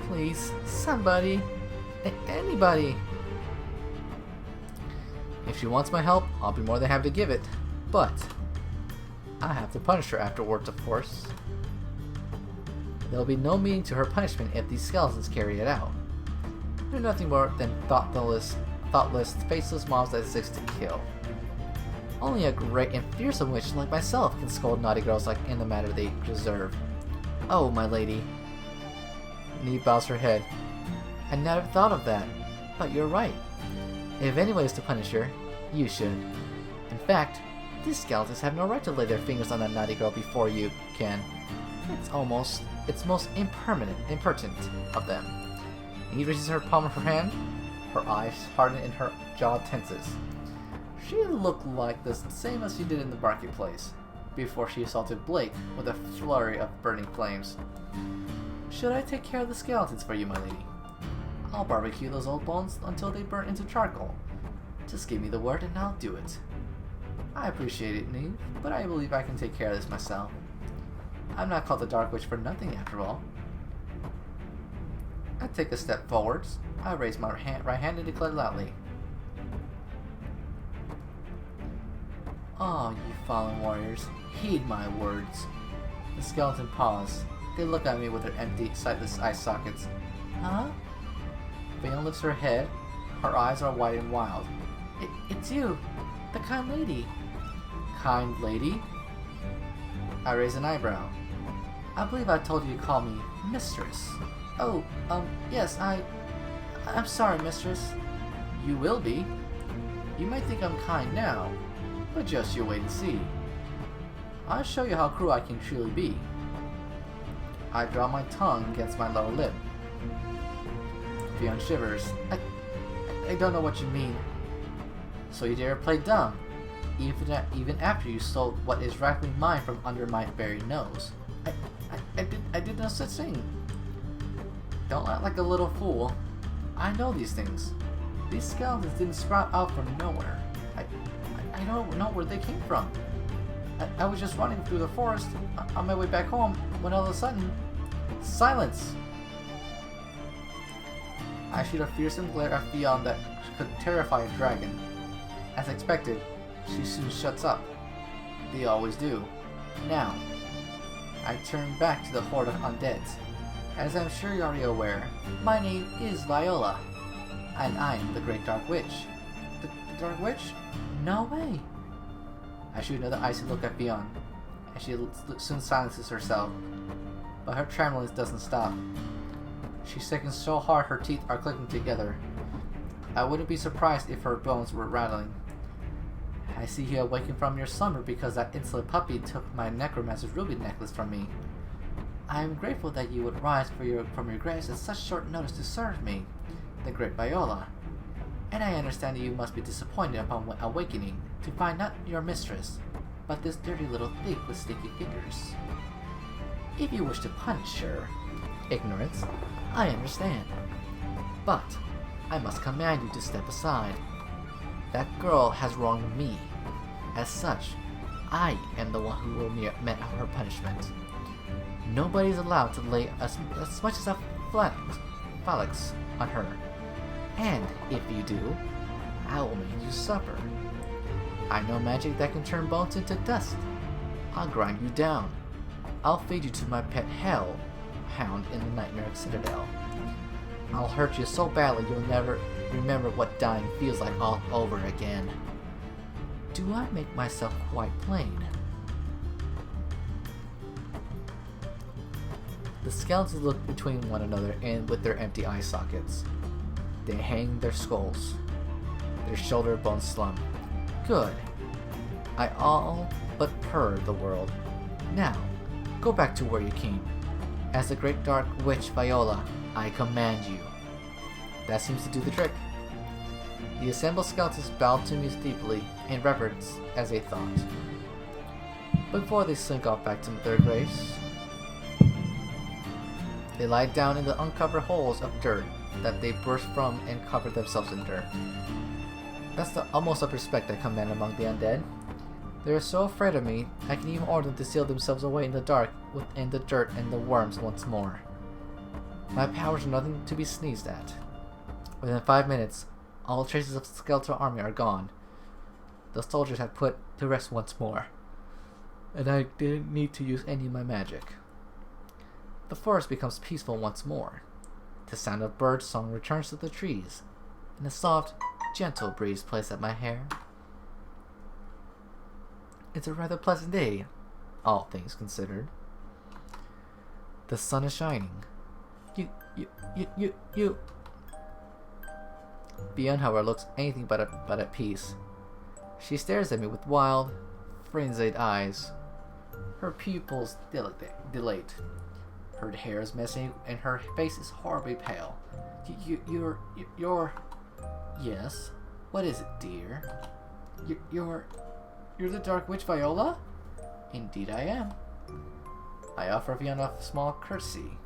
Please, somebody. Anybody. If she wants my help, I'll be more than happy to give it. But I have to punish her afterwards, of course. There'll be no meaning to her punishment if these skeletons carry it out. They're nothing more than thoughtless, faceless mobs that exist to kill. Only a great and fearsome witch like myself can scold naughty girls like in the manner they deserve. Oh, my lady. Neve bows her head. I never thought of that, but you're right. If anyone is to punish her, you should. In fact, these skeletons have no right to lay their fingers on that naughty girl before you can. It's most impertinent of them. Neve raises her palm of her hand. Her eyes harden and her jaw tenses. She looked like the same as she did in the marketplace, before she assaulted Blake with a flurry of burning flames. Should I take care of the skeletons for you, my lady? I'll barbecue those old bones until they burn into charcoal. Just give me the word and I'll do it. I appreciate it, Neve, but I believe I can take care of this myself. I'm not called the Dark Witch for nothing, after all. I take a step forwards. I raise my right hand and declare loudly. Oh, you fallen warriors, heed my words. The skeleton pause. They look at me with their empty, sightless eye sockets. Huh? Fiona lifts her head. Her eyes are wide and wild. It's you, the kind lady. Kind lady? I raise an eyebrow. I believe I told you to call me Mistress. Oh, yes, I'm sorry, Mistress. You will be. You might think I'm kind now, but just you wait and see. I'll show you how cruel I can truly be. I draw my tongue against my lower lip. Fion shivers. I don't know what you mean. So you dare play dumb, even after you stole what is rightfully mine from under my very nose. I did no such thing. Don't act like a little fool. I know these things. These skeletons didn't sprout out from nowhere. I don't know where they came from. I was just running through the forest on my way back home when all of a sudden, silence! I shoot a fearsome glare at Fion that could terrify a dragon. As expected, she soon shuts up. They always do. Now, I turn back to the horde of undeads. As I'm sure you're already aware, my name is Viola, and I am the Great Dark Witch. The Dark Witch? No way! I shoot another icy look at Fion, and she soon silences herself. But her tremblance doesn't stop. She's shaking so hard her teeth are clicking together. I wouldn't be surprised if her bones were rattling. I see you awaken from your slumber because that insolent puppy took my necromancer's ruby necklace from me. I am grateful that you would rise from your graves at such short notice to serve me, the great Viola. And I understand that you must be disappointed upon awakening to find not your mistress, but this dirty little thief with sticky fingers. If you wish to punish her ignorance, I understand. But I must command you to step aside. That girl has wronged me. As such, I am the one who will met her punishment. Nobody is allowed to lay as much as a phalanx on her. And if you do, I will make you suffer. I know magic that can turn bones into dust. I'll grind you down. I'll feed you to my pet hell hound in the Nightmare Citadel. I'll hurt you so badly you'll never remember what dying feels like all over again. Do I make myself quite plain? The skeletons look between one another and with their empty eye sockets. They hang their skulls. Their shoulder bones slump. Good. I all but purr the world. Now, go back to where you came. As the Great Dark Witch Viola, I command you. That seems to do the trick. The assembled skeletons bowed to me deeply in reverence as they thought. Before they slink off back to their graves, they lie down in the uncovered holes of dirt that they burst from and cover themselves in dirt. That's the utmost of respect I command among the undead. They are so afraid of me, I can even order them to seal themselves away in the dark within the dirt and the worms once more. My powers are nothing to be sneezed at. Within 5 minutes, all traces of the skeletal army are gone. The soldiers have put to rest once more, and I didn't need to use any of my magic. The forest becomes peaceful once more. The sound of bird song returns to the trees, and a soft, gentle breeze plays at my hair. It's a rather pleasant day, all things considered. The sun is shining. You. Fion, however, looks anything but at peace. She stares at me with wild, frenzied eyes. Her pupils dilate. Her hair is messy, and her face is horribly pale. You're... Yes? What is it, dear? You're the Dark Witch Viola? Indeed I am. I offer Fion a small courtesy.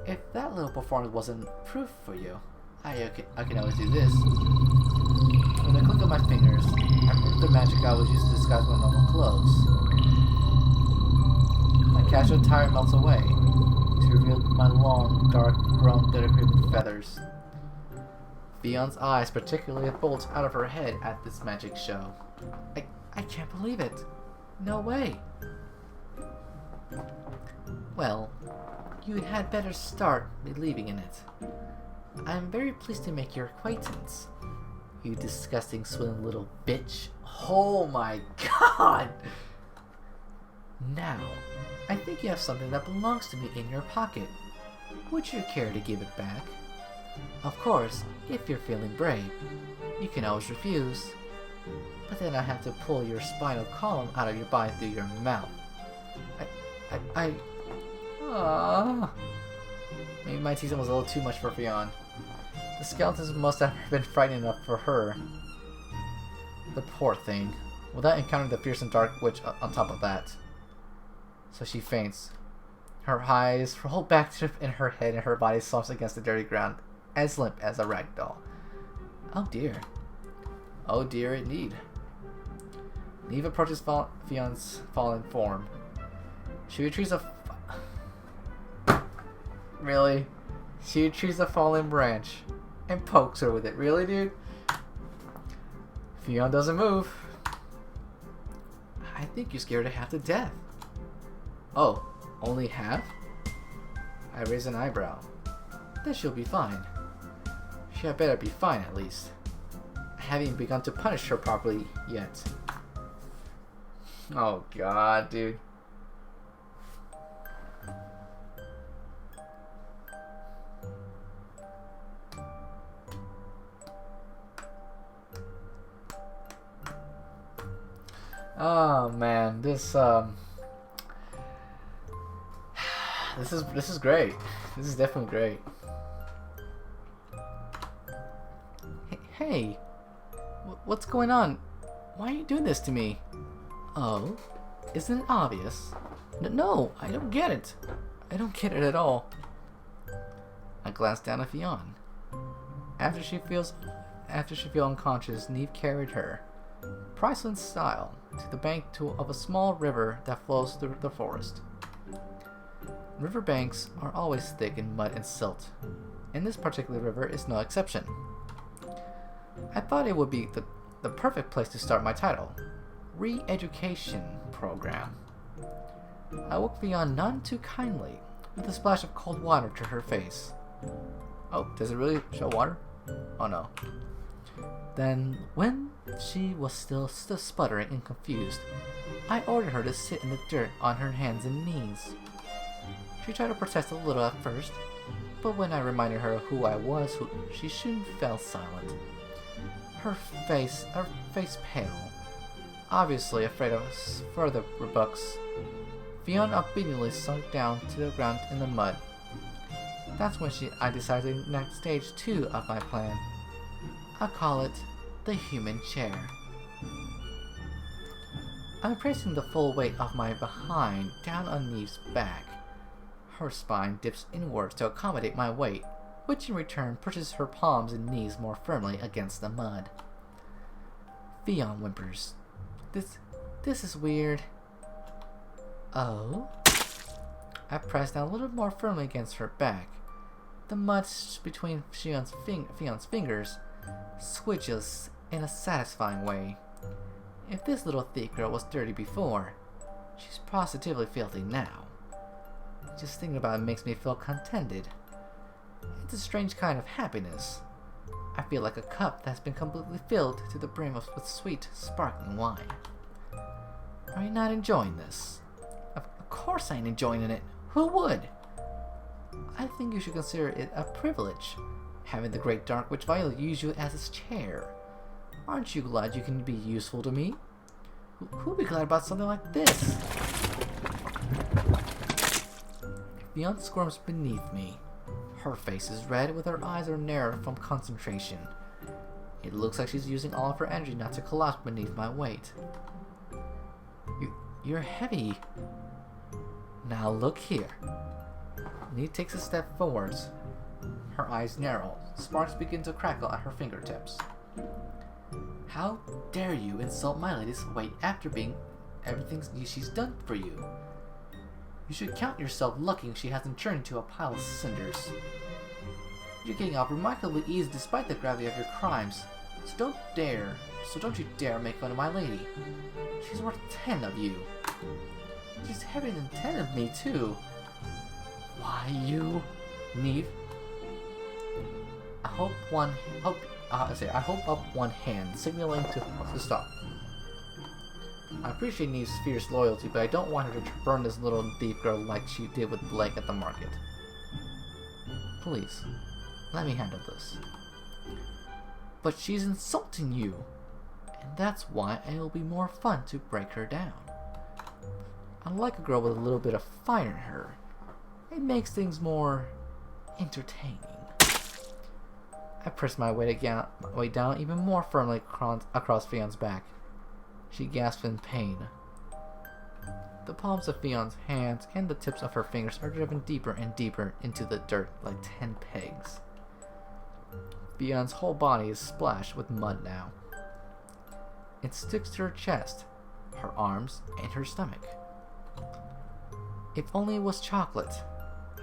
If that little performance wasn't proof for you, I can always do this. With a click of my fingers, I remove the magic I was used to disguise my normal clothes. My casual attire melts away to reveal my long, dark, brown, decorated feathers. Fion's eyes particularly bulge out of her head at this magic show. I can't believe it. No way. Well, you had better start believing in it. I'm very pleased to make your acquaintance. You disgusting, swilling little bitch. Oh my god! Now, I think you have something that belongs to me in your pocket. Would you care to give it back? Of course, if you're feeling brave. You can always refuse. But then I have to pull your spinal column out of your body through your mouth. Maybe my teasing was a little too much for Fion. The skeletons must have been frightening enough for her. The poor thing. Without encountering the fearsome dark witch on top of that. So she faints. Her eyes roll back in her head and her body slumps against the dirty ground, as limp as a rag doll. Oh dear. Oh dear indeed. Neve approaches Fion's fallen form. She retrieves a... Really? She retrieves a fallen branch and pokes her with it. Really, dude? Fion doesn't move. I think you scared her half to death. Oh, only half? I raise an eyebrow. Then she'll be fine. She had better be fine at least. I haven't even begun to punish her properly yet. Oh god, dude. Oh man, this is great. This is definitely great. Hey, what's going on? Why are you doing this to me? Oh, isn't it obvious? No, I don't get it. I don't get it at all. I glance down at Fion. After she feels unconscious, Neve carried her, priceless style, to the bank of a small river that flows through the forest. River banks are always thick in mud and silt, and this particular river is no exception. I thought it would be the perfect place to start my title, Re-Education Program. I woke Fion none too kindly, with a splash of cold water to her face. Oh, does it really show water? Oh no. Then, when she was still sputtering and confused, I ordered her to sit in the dirt on her hands and knees. She tried to protest a little at first, but when I reminded her of who I was, she soon fell silent. Her face pale, obviously afraid of further rebuffs. Fion obediently sunk down to the ground in the mud. That's when I decided to enact stage 2 of my plan. I call it the human chair. I'm placing the full weight of my behind down on Neve's back. Her spine dips inwards to accommodate my weight, which in return pushes her palms and knees more firmly against the mud. Fion whimpers. This is weird. Oh? I press down a little more firmly against her back. The mud between Fion's fingers switches in a satisfying way. If this little thick girl was dirty before, she's positively filthy now. Just thinking about it makes me feel contented. It's a strange kind of happiness. I feel like a cup that's been completely filled to the brim with sweet, sparkling wine. Are you not enjoying this? Of course I ain't enjoying it. Who would? I think you should consider it a privilege, having the great Dark Witch Violet use you as his chair. Aren't you glad you can be useful to me? Who'd be glad about something like this? Fion squirms beneath me. Her face is red, with her eyes are narrowed from concentration. It looks like she's using all of her energy not to collapse beneath my weight. You're heavy. Now look here. Neve takes a step forwards. Her eyes narrow. Sparks begin to crackle at her fingertips. How dare you insult my lady's weight after being everything she's done for you? You should count yourself lucky she hasn't turned into a pile of cinders. You're getting off remarkably easy despite the gravity of your crimes. So don't you dare make fun of my lady. She's worth 10 of you. She's heavier than 10 of me too. Why you, Neve? I hold up one hand, signaling to stop. I appreciate Neve's fierce loyalty, but I don't want her to burn this little thief girl like she did with Blake at the market. Please, let me handle this. But she's insulting you, and that's why it'll be more fun to break her down. I like a girl with a little bit of fire in her. It makes things more entertaining. I press my weight down even more firmly across Fion's back. She gasps in pain. The palms of Fion's hands and the tips of her fingers are driven deeper and deeper into the dirt like 10 pegs. Fion's whole body is splashed with mud now. It sticks to her chest, her arms, and her stomach. If only it was chocolate,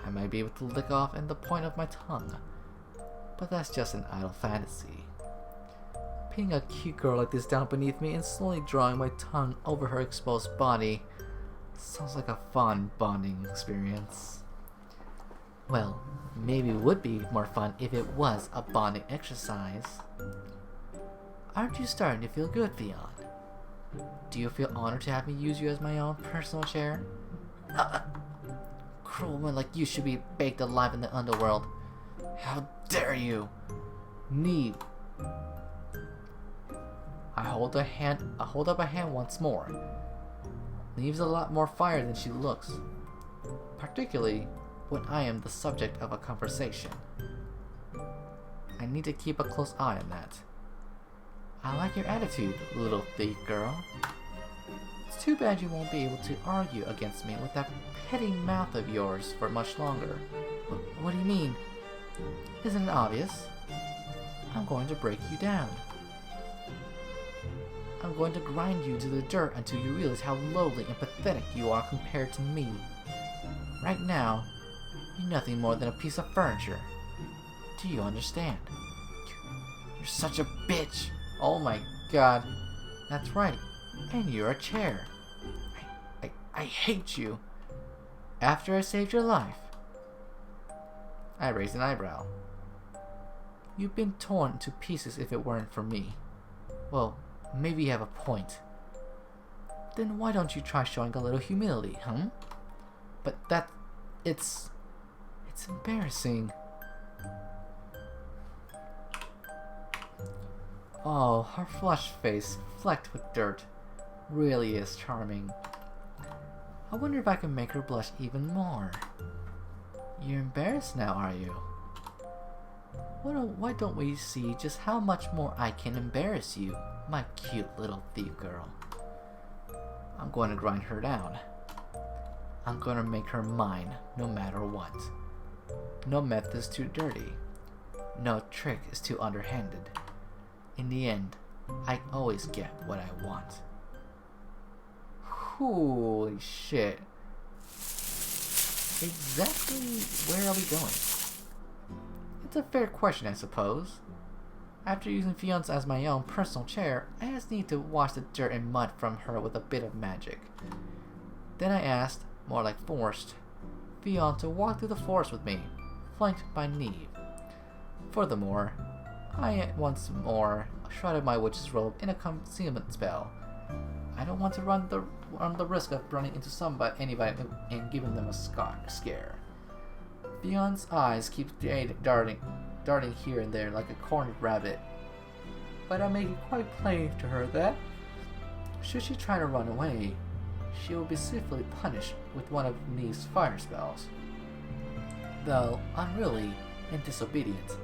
I might be able to lick off in the point of my tongue. But that's just an idle fantasy. Pinning a cute girl like this down beneath me and slowly drawing my tongue over her exposed body sounds like a fun bonding experience. Well, maybe it would be more fun if it was a bonding exercise. Aren't you starting to feel good, Fion? Do you feel honored to have me use you as my own personal chair? Cruel woman like you should be baked alive in the underworld. How dare you! Neve. I hold up a hand once more. Neve's a lot more fire than she looks, particularly when I am the subject of a conversation. I need to keep a close eye on that. I like your attitude, little thief girl. It's too bad you won't be able to argue against me with that petty mouth of yours for much longer. What do you mean? Isn't it obvious? I'm going to break you down. I'm going to grind you to the dirt until you realize how lowly and pathetic you are compared to me. Right now, you're nothing more than a piece of furniture. Do you understand? You're such a bitch! Oh my god. That's right. And you're a chair. I hate you. After I saved your life. I raised an eyebrow. You've been torn to pieces if it weren't for me. Well, maybe you have a point. Then why don't you try showing a little humility, huh? But it's embarrassing. Oh, her flushed face, flecked with dirt, really is charming. I wonder if I can make her blush even more. You're embarrassed now, are you? Why don't we see just how much more I can embarrass you, my cute little thief girl? I'm going to grind her down. I'm going to make her mine, no matter what. No method is too dirty. No trick is too underhanded. In the end, I always get what I want. Holy shit. Exactly where are we going? It's a fair question, I suppose. After using Fion's as my own personal chair, I just need to wash the dirt and mud from her with a bit of magic. Then I asked, more like forced, Fion to walk through the forest with me, flanked by Neve. Furthermore, I once more shrouded my witch's robe in a concealment spell. I don't want to run the risk of running into anybody and giving them a scare. Fion's eyes keep darting here and there like a cornered rabbit. But I make it quite plain to her that, should she try to run away, she will be swiftly punished with one of Neve's fire spells. Though unruly and disobedient,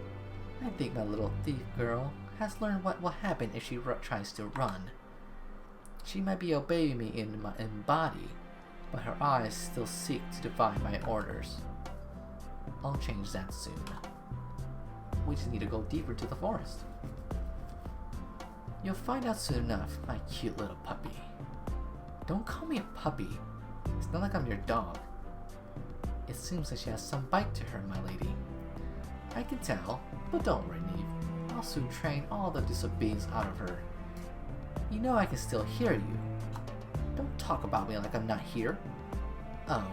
I think my little thief girl has learned what will happen if she tries to run. She might be obeying me in body, but her eyes still seek to defy my orders. I'll change that soon. We just need to go deeper to the forest. You'll find out soon enough, my cute little puppy. Don't call me a puppy. It's not like I'm your dog. It seems like she has some bite to her, my lady. I can tell, but don't worry, Neve. I'll soon train all the disobedience out of her. You know I can still hear you. Don't talk about me like I'm not here. Oh?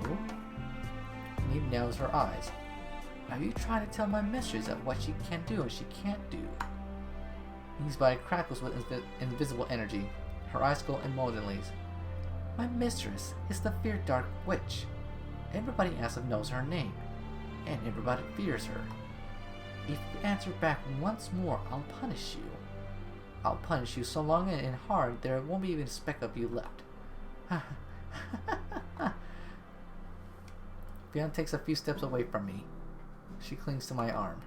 Neve narrows her eyes. Are you trying to tell my mistress of what she can do and she can't do? Neve's body crackles with invisible energy. Her eyes go emotionally. My mistress is the feared dark witch. Everybody in Asif knows her name, and everybody fears her. If you answer back once more, I'll punish you. I'll punish you so long and hard there won't be even a speck of you left. Fion takes a few steps away from me. She clings to my arm.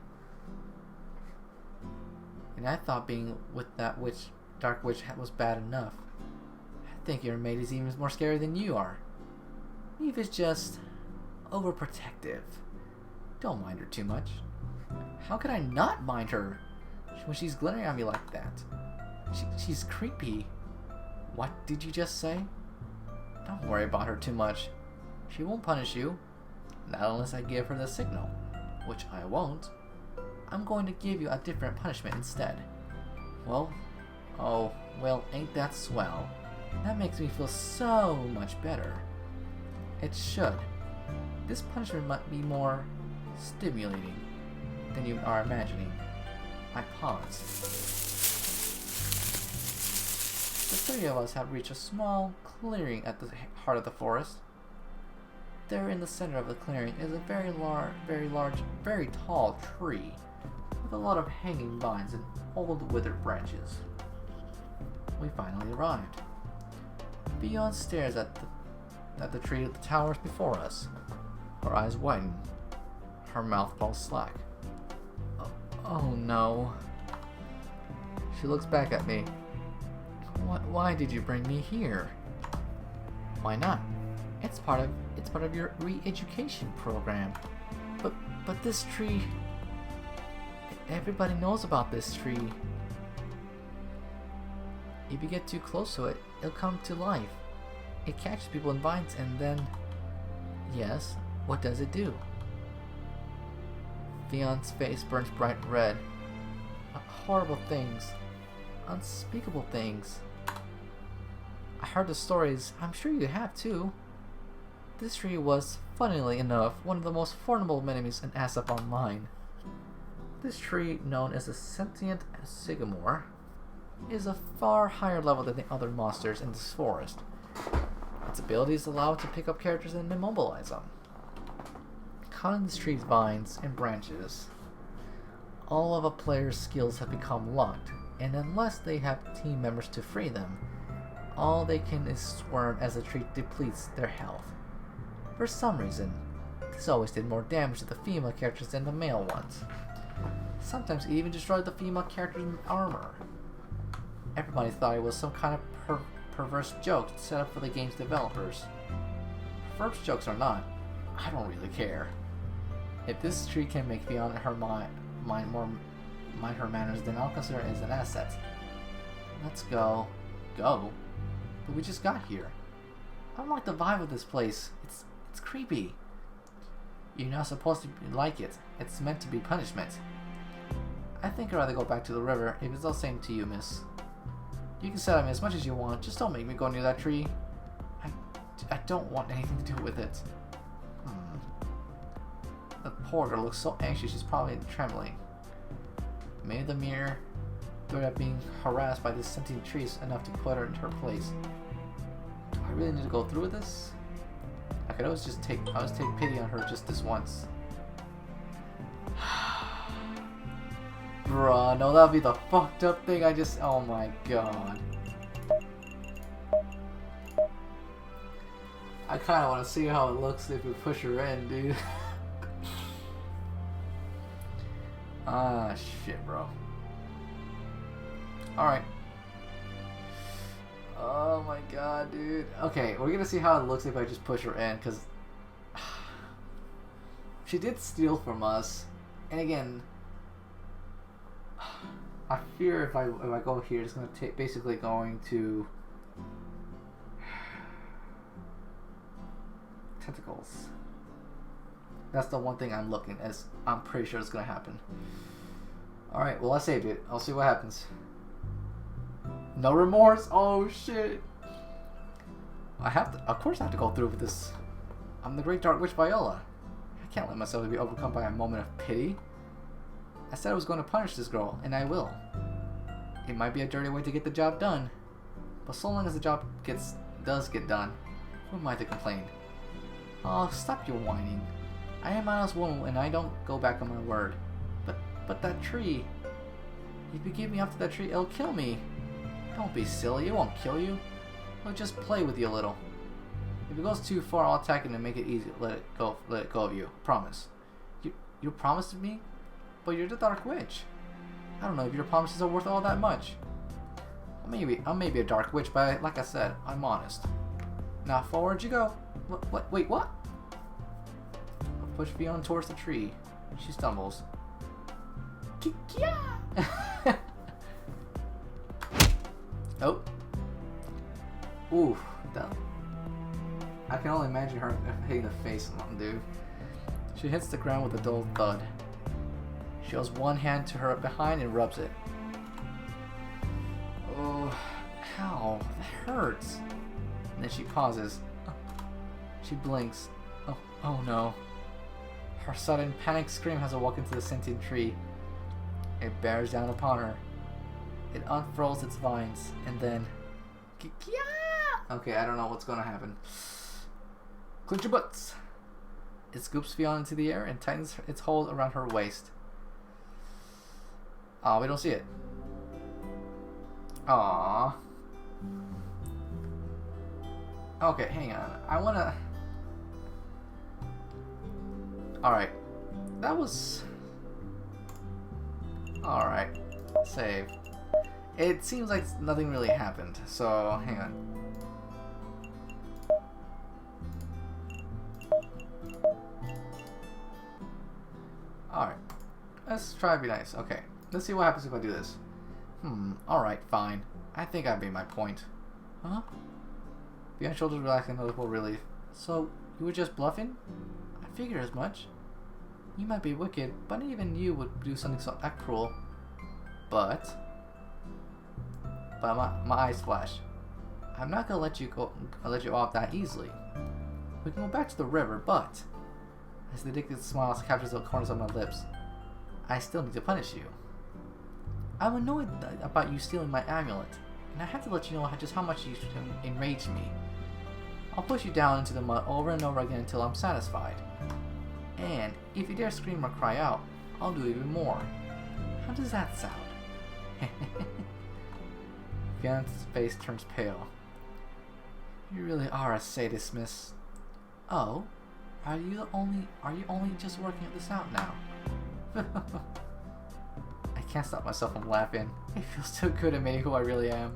And I thought being with that dark witch was bad enough. I think your maid is even more scary than you are. Eve is just overprotective. Don't mind her too much. How could I not mind her? when she's glaring at me like that. She's creepy. What did you just say? Don't worry about her too much. She won't punish you. Not unless I give her the signal, which I won't. I'm going to give you a different punishment instead. Well, oh, well, ain't that swell? That makes me feel so much better. It should. This punishment might be more stimulating than you are imagining. I pause. The three of us have reached a small clearing at the heart of the forest. There in the center of the clearing is a very large, very tall tree with a lot of hanging vines and old withered branches. We finally arrived. Fion stares at the tree that towers before us. Her eyes widen. Her mouth falls slack. Oh no. She looks back at me. Why did you bring me here? Why not? It's part of your re-education program. But this tree, everybody knows about this tree. If you get too close to it, it'll come to life. It catches people in vines and then... Yes, what does it do? Fion's face burns bright red. Horrible things. Unspeakable things. I heard the stories. I'm sure you have too. This tree was, funnily enough, one of the most formidable enemies in ASAP Online. This tree, known as a sentient sycamore, is a far higher level than the other monsters in this forest. Its abilities allow it to pick up characters and immobilize them. Caught in this tree's vines and branches, all of a player's skills have become locked, and unless they have team members to free them, all they can is squirm as the tree depletes their health. For some reason, this always did more damage to the female characters than the male ones. Sometimes it even destroyed the female character's armor. Everybody thought it was some kind of perverse joke set up for the game's developers. Perverse jokes or not, I don't really care. If this tree can make Fiona her mind her manners, then I'll consider it as an asset. Let's go. Go? But we just got here. I don't like the vibe of this place. It's creepy. You're not supposed to like it. It's meant to be punishment. I think I'd rather go back to the river if it's all the same to you, miss. You can set at me as much as you want, just don't make me go near that tree. I don't want anything to do with it. The poor girl looks so anxious, she's probably trembling. Maybe the mere threat of being harassed by this sentient tree is enough to put her in her place. Do I really need to go through with this? I could always take pity on her just this once. Bruh, no, that'd be the fucked up thing oh my god. I kinda wanna see how it looks if we push her in, dude. Ah, shit, bro. Alright. Oh my god, dude. Okay, we're gonna see how it looks if I just push her in, because she did steal from us. And again, I fear if I go here, it's gonna basically going to tentacles. That's the one thing I'm looking as. I'm pretty sure it's gonna happen. All right, well I saved it. I'll see what happens. No remorse. Oh shit. Of course I have to go through with this. I'm the Great Dark Witch Viola. I can't let myself be overcome by a moment of pity. I said I was going to punish this girl, and I will. It might be a dirty way to get the job done, but so long as the job does get done, who am I to complain? Oh, stop your whining. I am honest woman, and I don't go back on my word. But that tree. If you give me up to that tree, it'll kill me. Don't be silly. It won't kill you. It'll just play with you a little. If it goes too far, I'll attack it and make it easy. Let it go of you. Promise. You promised me? But you're the Dark Witch. I don't know if your promises are worth all that much. I may be a Dark Witch, but like I said, I'm honest. Now forward you go. Wait, what? I push Fiona towards the tree. She stumbles. Oh. Ooh. I can only imagine her hitting the face on dude. She hits the ground with a dull thud. She holds one hand to her behind and rubs it. Oh, ow, that hurts. And then she pauses. She blinks. Oh no. Her sudden panic scream has awoken to the sentient tree. It bears down upon her. It unfurls its vines, and then... Okay, I don't know what's going to happen. Clench your butts! It scoops Fiona into the air and tightens its hold around her waist. Oh, we don't see it. Aww. Okay, hang on. I wanna... Alright. That was... Alright. Save. It seems like nothing really happened, so hang on. Alright. Let's try to be nice. Okay. Let's see what happens if I do this. Alright, fine. I think I've made my point. Huh? Beyond shoulders relaxing, noticeable relief. So, you were just bluffing? I figured as much. You might be wicked, but even you would do something so that cruel. But my eyes flash. I'm not gonna let you off that easily. We can go back to the river, but as the addicted smile captures the corners of my lips, I still need to punish you. I'm annoyed about you stealing my amulet, and I have to let you know just how much you enraged me. I'll push you down into the mud over and over again until I'm satisfied. And if you dare scream or cry out, I'll do even more. How does that sound? Fiona's face turns pale. You really are a sadist, miss. Oh, are you only just working this out now? I can't stop myself from laughing. It feels so good admitting who I really am.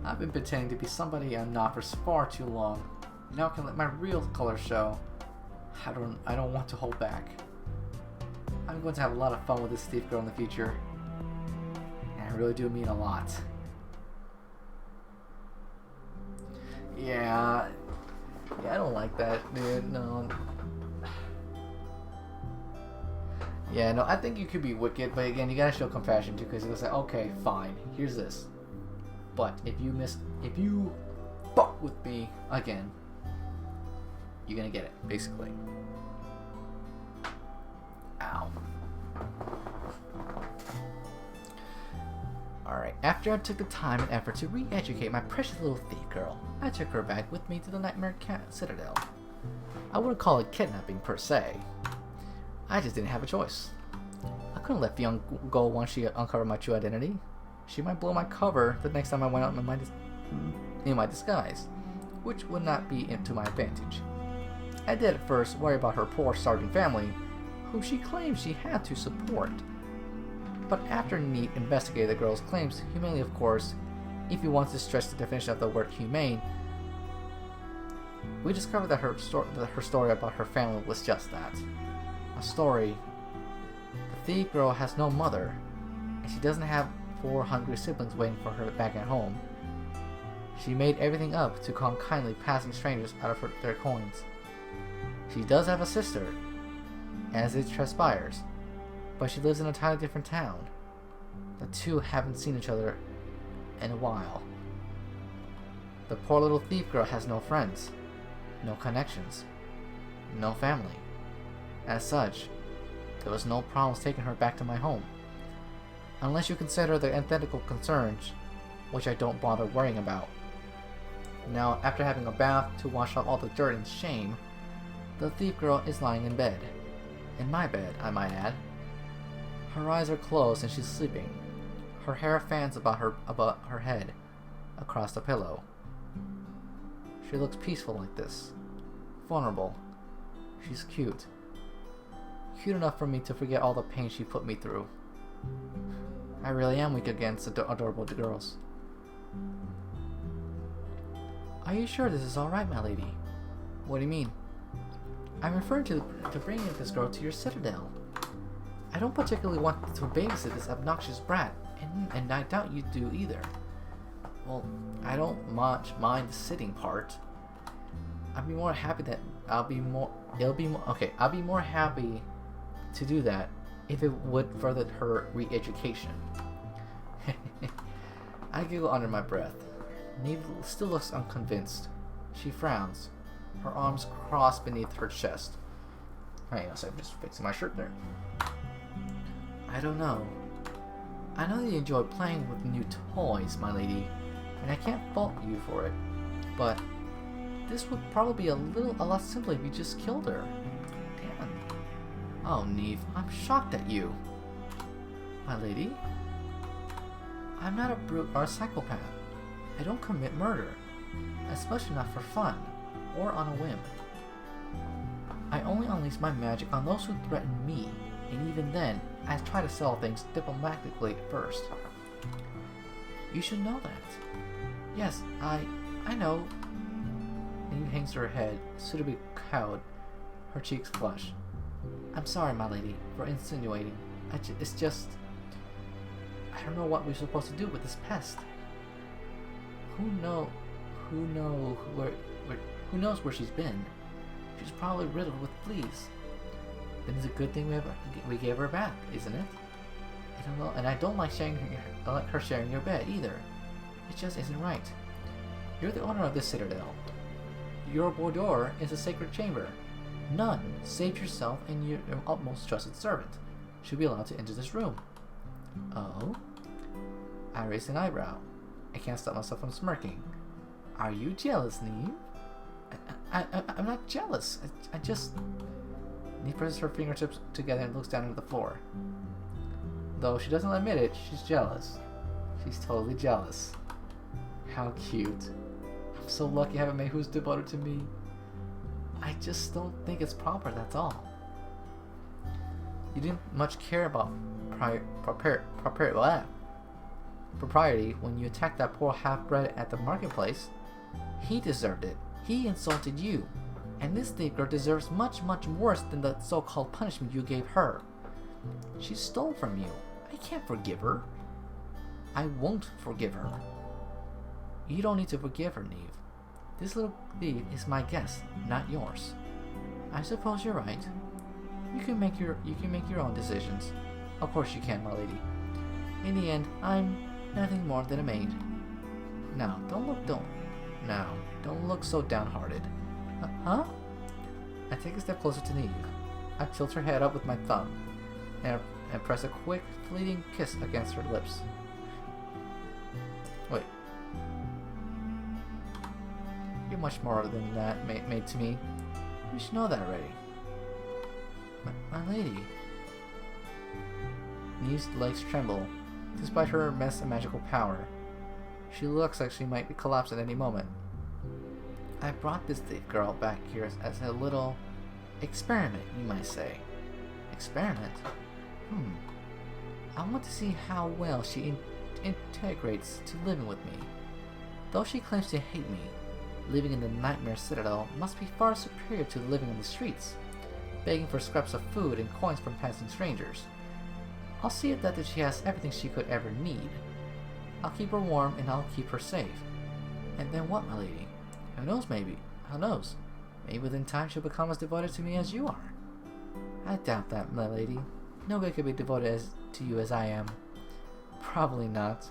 I've been pretending to be somebody I'm not for far too long. Now I can let my real colors show. I don't want to hold back. I'm going to have a lot of fun with this thief girl in the future. And I really do mean a lot. Yeah, I don't like that, dude. No. Yeah, no, I think you could be wicked, but again, you gotta show compassion too, because it's like, okay, fine, here's this. But if you fuck with me again, you're gonna get it, basically. Ow. Alright, after I took the time and effort to re-educate my precious little thief girl, I took her back with me to the Nightmare Citadel. I wouldn't call it kidnapping per se. I just didn't have a choice. I couldn't let Fiona go once she uncovered my true identity. She might blow my cover the next time I went out in my disguise, which would not be to my advantage. I did at first worry about her poor starving family, who she claimed she had to support. But after Neat investigated the girl's claims, humanely of course, if you want to stretch the definition of the word humane, we discovered that her story about her family was just that. A story. The thief girl has no mother, and she doesn't have 4 hungry siblings waiting for her back at home. She made everything up to calm kindly passing strangers out of their coins. She does have a sister, as it transpires, but she lives in a entirely different town. The two haven't seen each other in a while. The poor little thief girl has no friends, no connections, no family. As such, there was no problems taking her back to my home. Unless you consider the antithetical concerns, which I don't bother worrying about. Now, after having a bath to wash out all the dirt and shame, the thief girl is lying in bed. In my bed, I might add. Her eyes are closed and she's sleeping. Her hair fans about her head, across the pillow. She looks peaceful like this. Vulnerable. She's cute. Cute enough for me to forget all the pain she put me through. I really am weak against adorable girls. Are you sure this is alright, my lady? What do you mean? I'm referring to bringing this girl to your citadel. I don't particularly want to babysit this obnoxious brat, And I doubt you do either. Well, I don't much mind the sitting part. I'd be more happy that I'll be more happy to do that if it would further her re-education. I giggle under my breath. Neve still looks unconvinced. She frowns, her arms crossed beneath her chest. Hang on a second, I'm just fixing my shirt there. I don't know. I know you enjoy playing with new toys, my lady, and I can't fault you for it, but this would probably be a lot simpler if you just killed her. Damn. Oh, Neve, I'm shocked at you. My lady? I'm not a brute or a psychopath. I don't commit murder, especially not for fun, or on a whim. I only unleash my magic on those who threaten me, and even then, I try to settle things diplomatically at first. You should know that. Yes, I know. Neve hangs her head, suitably cowed, her cheeks flush. I'm sorry, my lady, for insinuating. It's just... I don't know what we're supposed to do with this pest. Who knows where she's been? She's probably riddled with fleas. Then it's a good thing we gave her a bath, isn't it? I don't know, and I don't like her sharing your bed either. It just isn't right. You're the owner of this citadel. Your boudoir is a sacred chamber. None, save yourself and your utmost trusted servant, should be allowed to enter this room. Oh? I raise an eyebrow. I can't stop myself from smirking. Are you jealous, Neve? I'm not jealous. I just... Neve presses her fingertips together and looks down at the floor. Though she doesn't admit it, she's jealous. She's totally jealous. How cute. I'm so lucky I have a mate who's devoted to me. I just don't think it's proper, that's all. You didn't much care about propriety when you attacked that poor half-bred at the marketplace. He deserved it. He insulted you. And this thief girl deserves much, much worse than the so-called punishment you gave her. She stole from you. I can't forgive her. I won't forgive her. You don't need to forgive her, Neve. This little thief is my guest, not yours. I suppose you're right. You can make your own decisions. Of course you can, my lady. In the end, I'm nothing more than a maid. Now, don't look so downhearted. Huh? I take a step closer to Neve. I tilt her head up with my thumb, and press a quick, fleeting kiss against her lips. Wait. You're much more than that, made to me. You should know that already. My lady. Neve's legs tremble, despite her immense magical power. She looks like she might collapse at any moment. I brought this thief girl back here as a little experiment, you might say. Experiment? I want to see how well she integrates to living with me. Though she claims to hate me, living in the Nightmare Citadel must be far superior to living on the streets, begging for scraps of food and coins from passing strangers. I'll see that she has everything she could ever need. I'll keep her warm and I'll keep her safe. And then what, my lady? Who knows, maybe? Who knows? Maybe within time she'll become as devoted to me as you are. I doubt that, my lady. Nobody could be devoted to you as I am. Probably not.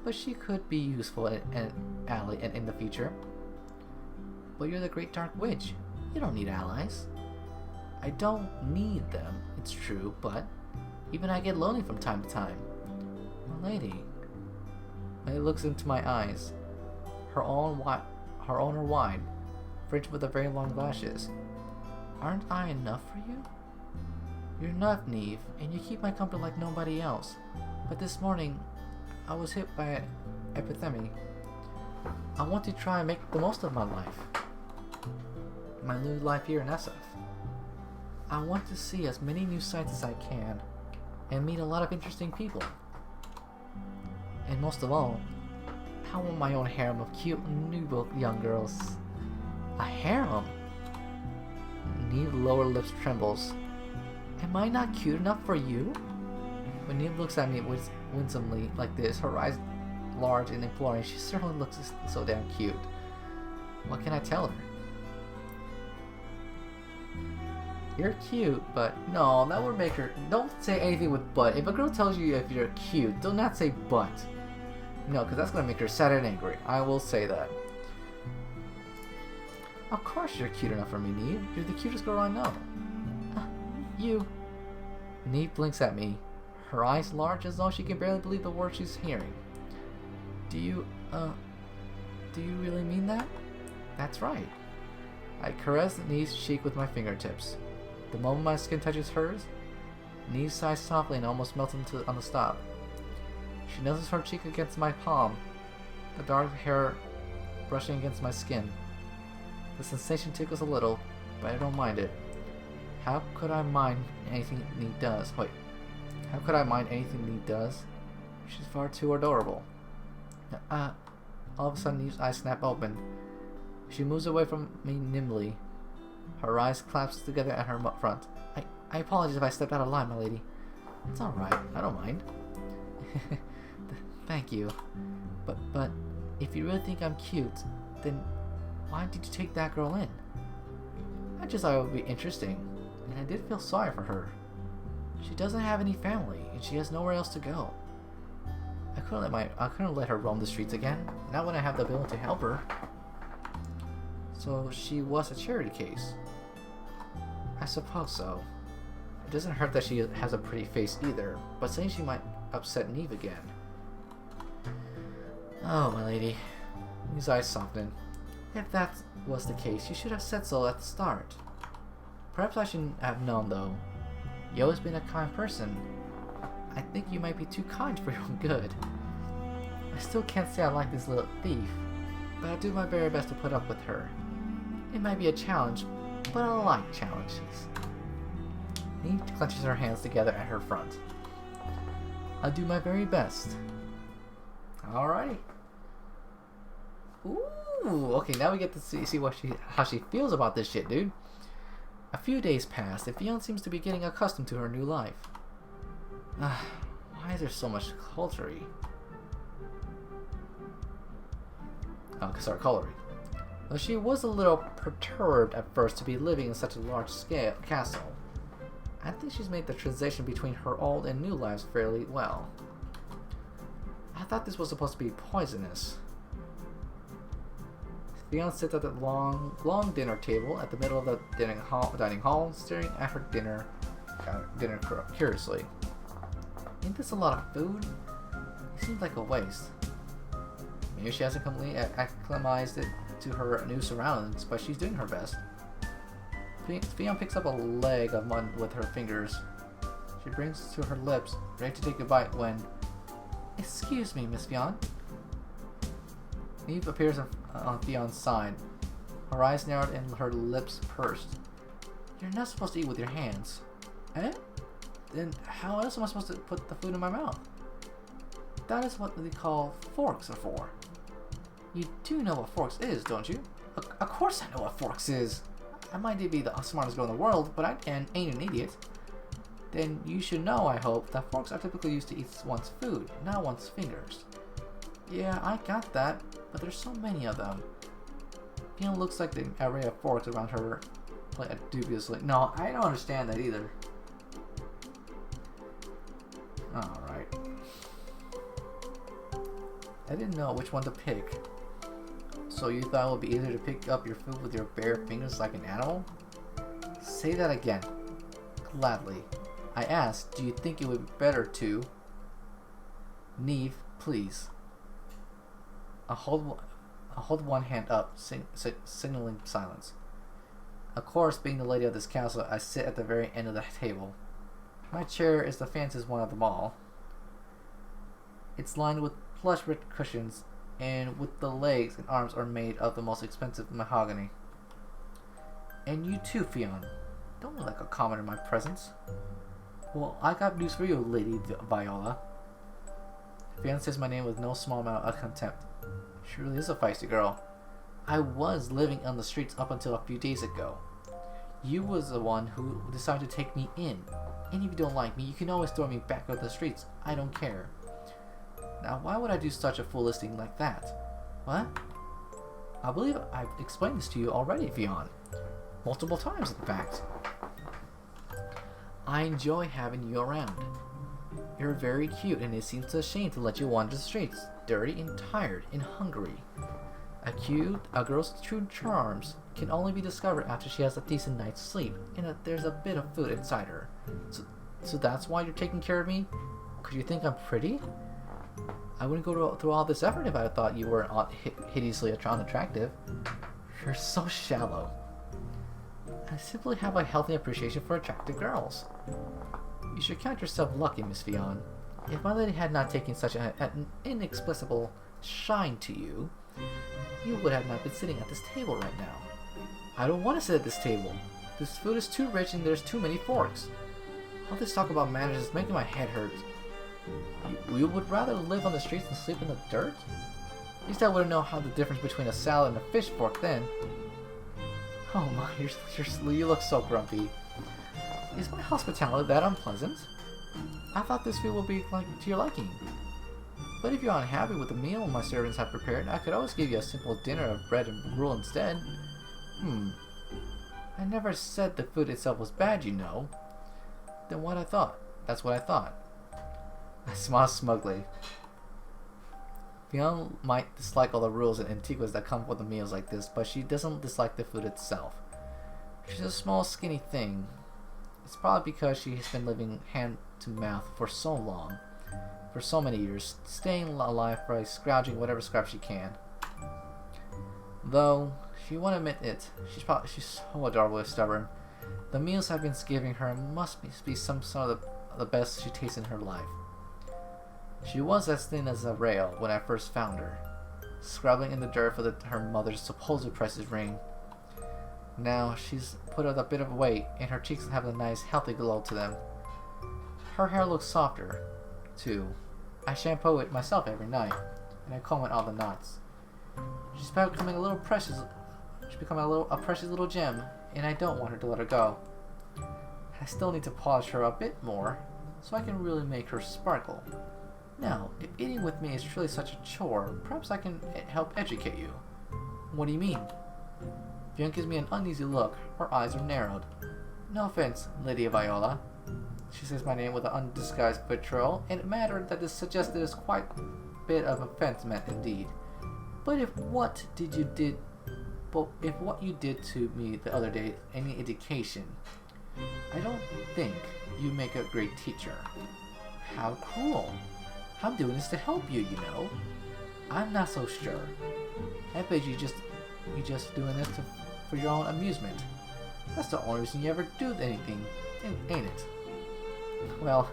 But she could be useful and ally in the future. But you're the Great Dark Witch. You don't need allies. I don't need them, it's true, but even I get lonely from time to time. My lady. It looks into my eyes. Her own are wide, fringed with the very long lashes. Aren't I enough for you? You're enough, Neve, and you keep my company like nobody else. But this morning, I was hit by an epidemic. I want to try and make the most of my life. My new life here in SF. I want to see as many new sights as I can, and meet a lot of interesting people. And most of all, I want my own harem of cute new young girls. A harem? Neve's lower lips trembles. Am I not cute enough for you? When Neve looks at me winsomely like this, her eyes large and imploring, she certainly looks so damn cute. What can I tell her? You're cute, but no, that would make her. Don't say anything with but. If a girl tells you if you're cute, do not say but. No, because that's gonna make her sad and angry. I will say that. Of course you're cute enough for me, Neve. You're the cutest girl I know. You. Neve blinks at me, her eyes large as though she can barely believe the words she's hearing. Do you really mean that? That's right. I caress Neve's cheek with my fingertips. The moment my skin touches hers, Neve sighs softly and almost melts on the stop. She nuzzles her cheek against my palm, the dark hair brushing against my skin. The sensation tickles a little, but I don't mind it. How could I mind anything Neve does? Wait, how could I mind anything Neve does? She's far too adorable. All of a sudden, Neve's eyes snap open. She moves away from me nimbly. Her eyes clasp together at her front. I apologize if I stepped out of line, my lady. It's alright, I don't mind. Thank you. But, if you really think I'm cute, then why did you take that girl in? I just thought it would be interesting, and I did feel sorry for her. She doesn't have any family, and she has nowhere else to go. I couldn't let her roam the streets again, not when I have the ability to help her. So she was a charity case. I suppose so. It doesn't hurt that she has a pretty face either, but saying she might upset Neve again. Oh, my lady. His eyes soften. If that was the case, you should have said so at the start. Perhaps I shouldn't have known, though. You've always been a kind person. I think you might be too kind for your own good. I still can't say I like this little thief, but I do my very best to put up with her. It might be a challenge, but I like challenges. Neve clenches her hands together at her front. I'll do my very best. Alrighty. Ooh, okay, now we get to see how she feels about this shit, dude. A few days pass, and Fionn seems to be getting accustomed to her new life. Why is there so much coloring? Coloring. Though she was a little perturbed at first to be living in such a large-scale castle, I think she's made the transition between her old and new lives fairly well. I thought this was supposed to be poisonous. Fionn sits at the long dinner table at the middle of the dining hall, staring at her dinner curiously. Ain't this a lot of food? It seems like a waste. Maybe she hasn't completely acclimatized it to her new surroundings, but she's doing her best. Fionn picks up a leg of mutton with her fingers. She brings it to her lips, ready to take a bite when... Excuse me, Miss Fionn. Neve appears on Fionn's side. Her eyes narrowed and her lips pursed. You're not supposed to eat with your hands. Eh? Then how else am I supposed to put the food in my mouth? That is what they call forks are for. You do know what forks is, don't you? Of course I know what forks is. I might be the smartest girl in the world, but I ain't an idiot. Then you should know, I hope, that forks are typically used to eat one's food, not one's fingers. Yeah, I got that, but there's so many of them. Fionn looks like the array of forks around her plate dubiously. No, I don't understand that either. Alright. I didn't know which one to pick. So you thought it would be easier to pick up your food with your bare fingers like an animal? Say that again. Gladly. I asked, do you think it would be better to... Neve, please. I'll hold one hand up, signaling silence. Of course, being the lady of this castle, I sit at the very end of the table. My chair is the fanciest one of them all. It's lined with plush rich cushions, and with the legs and arms are made of the most expensive mahogany. And you too, Fionn. Don't look like a commoner in my presence. Well, I got news for you, Lady Viola. Fionn says my name with no small amount of contempt. She really is a feisty girl. I was living on the streets up until a few days ago. You was the one who decided to take me in. And if you don't like me, you can always throw me back out the streets. I don't care. Now, why would I do such a foolish thing like that? What? I believe I've explained this to you already, Fionn. Multiple times, in fact. I enjoy having you around. You're very cute, and it seems a shame to let you wander the streets, dirty and tired and hungry. A girl's true charms can only be discovered after she has a decent night's sleep, and there's a bit of food inside her. So that's why you're taking care of me? Could you think I'm pretty? I wouldn't go through all this effort if I thought you weren't hideously unattractive. You're so shallow. I simply have a healthy appreciation for attractive girls. You should count yourself lucky, Miss Fionn. If my lady had not taken such an inexplicable shine to you, you would have not been sitting at this table right now. I don't want to sit at this table. This food is too rich and there's too many forks. All this talk about manners is making my head hurt. You would rather live on the streets and sleep in the dirt? At least I wouldn't know how the difference between a salad and a fish fork then. Oh my, you look so grumpy. Is my hospitality that unpleasant? I thought this food would be to your liking. But if you're unhappy with the meal my servants have prepared, I could always give you a simple dinner of bread and gruel instead. I never said the food itself was bad, you know. Then what I thought. That's what I thought. I smiled smugly. Fionn might dislike all the rules and antiquities that come with the meals like this, but she doesn't dislike the food itself. She's a small, skinny thing. It's probably because she has been living hand to mouth for so long, for so many years, staying alive by scrounging whatever scraps she can. Though she won't admit it, she's so adorably stubborn. The meals I've been giving her must be some of the best she tastes in her life. She was as thin as a rail when I first found her, scrubbing in the dirt for her mother's supposed precious ring. Now she's put on a bit of weight, and her cheeks have a nice, healthy glow to them. Her hair looks softer, too. I shampoo it myself every night, and I comb out all the knots. She's becoming a little precious. She's becoming a precious little gem, and I don't want her to let her go. I still need to polish her a bit more, so I can really make her sparkle. Now, if eating with me is truly such a chore, perhaps I can help educate you. What do you mean? Fionn gives me an uneasy look. Her eyes are narrowed. No offense, Lady Viola. She says my name with an undisguised betrayal, and it mattered that this suggested is quite a bit of offense meant indeed. But if what you did to me the other day any indication, I don't think you make a great teacher. How cruel! I'm doing this to help you, you know. I'm not so sure. I bet you just doing this for your own amusement. That's the only reason you ever do anything, ain't it? Well,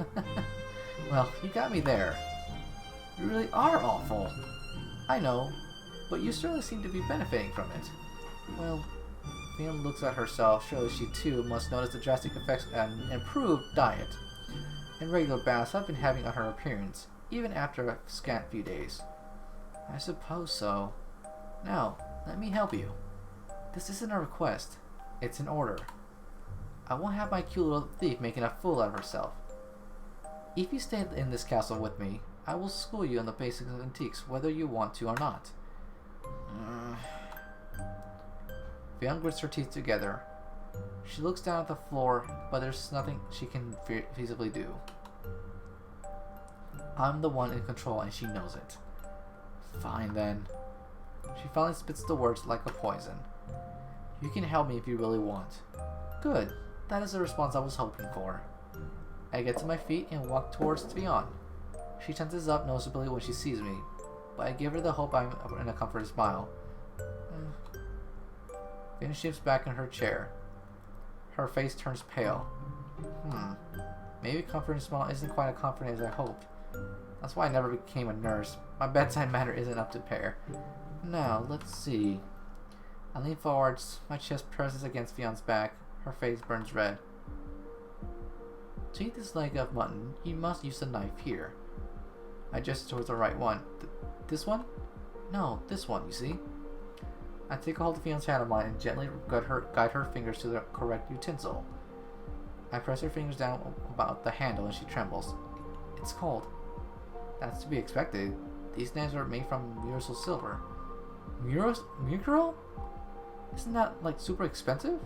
well, you got me there. You really are awful. I know, but you certainly seem to be benefiting from it. Well, Fionn looks at herself. Surely she too must notice the drastic effects an improved diet and regular baths have been having on her appearance, even after a scant few days. I suppose so. Now, let me help you. This isn't a request. It's an order. I won't have my cute little thief making a fool out of herself. If you stay in this castle with me, I will school you on the basics of antiques, whether you want to or not. Fionn grits her teeth together. She looks down at the floor, but there's nothing she can feasibly do. I'm the one in control, and she knows it. Fine, then. She finally spits the words like a poison. You can help me if you really want. Good. That is the response I was hoping for. I get to my feet and walk towards Fionn. She tenses up noticeably when she sees me, but I give her the hope I'm in a comforting smile. Fionn shifts back in her chair. Her face turns pale. Maybe comforting smile isn't quite as comforting as I hoped. That's why I never became a nurse. My bedside manner isn't up to par. Now, let's see. I lean forwards, my chest presses against Fionn's back. Her face burns red. To eat this leg of mutton, you must use the knife here. I gesture towards the right one. This one? No, this one, you see? I take a hold of Fionn's hand of mine and gently guide her fingers to the correct utensil. I press her fingers down about the handle and she trembles. It's cold. That's to be expected. These knives are made from universal silver. Mural? Isn't that like super expensive?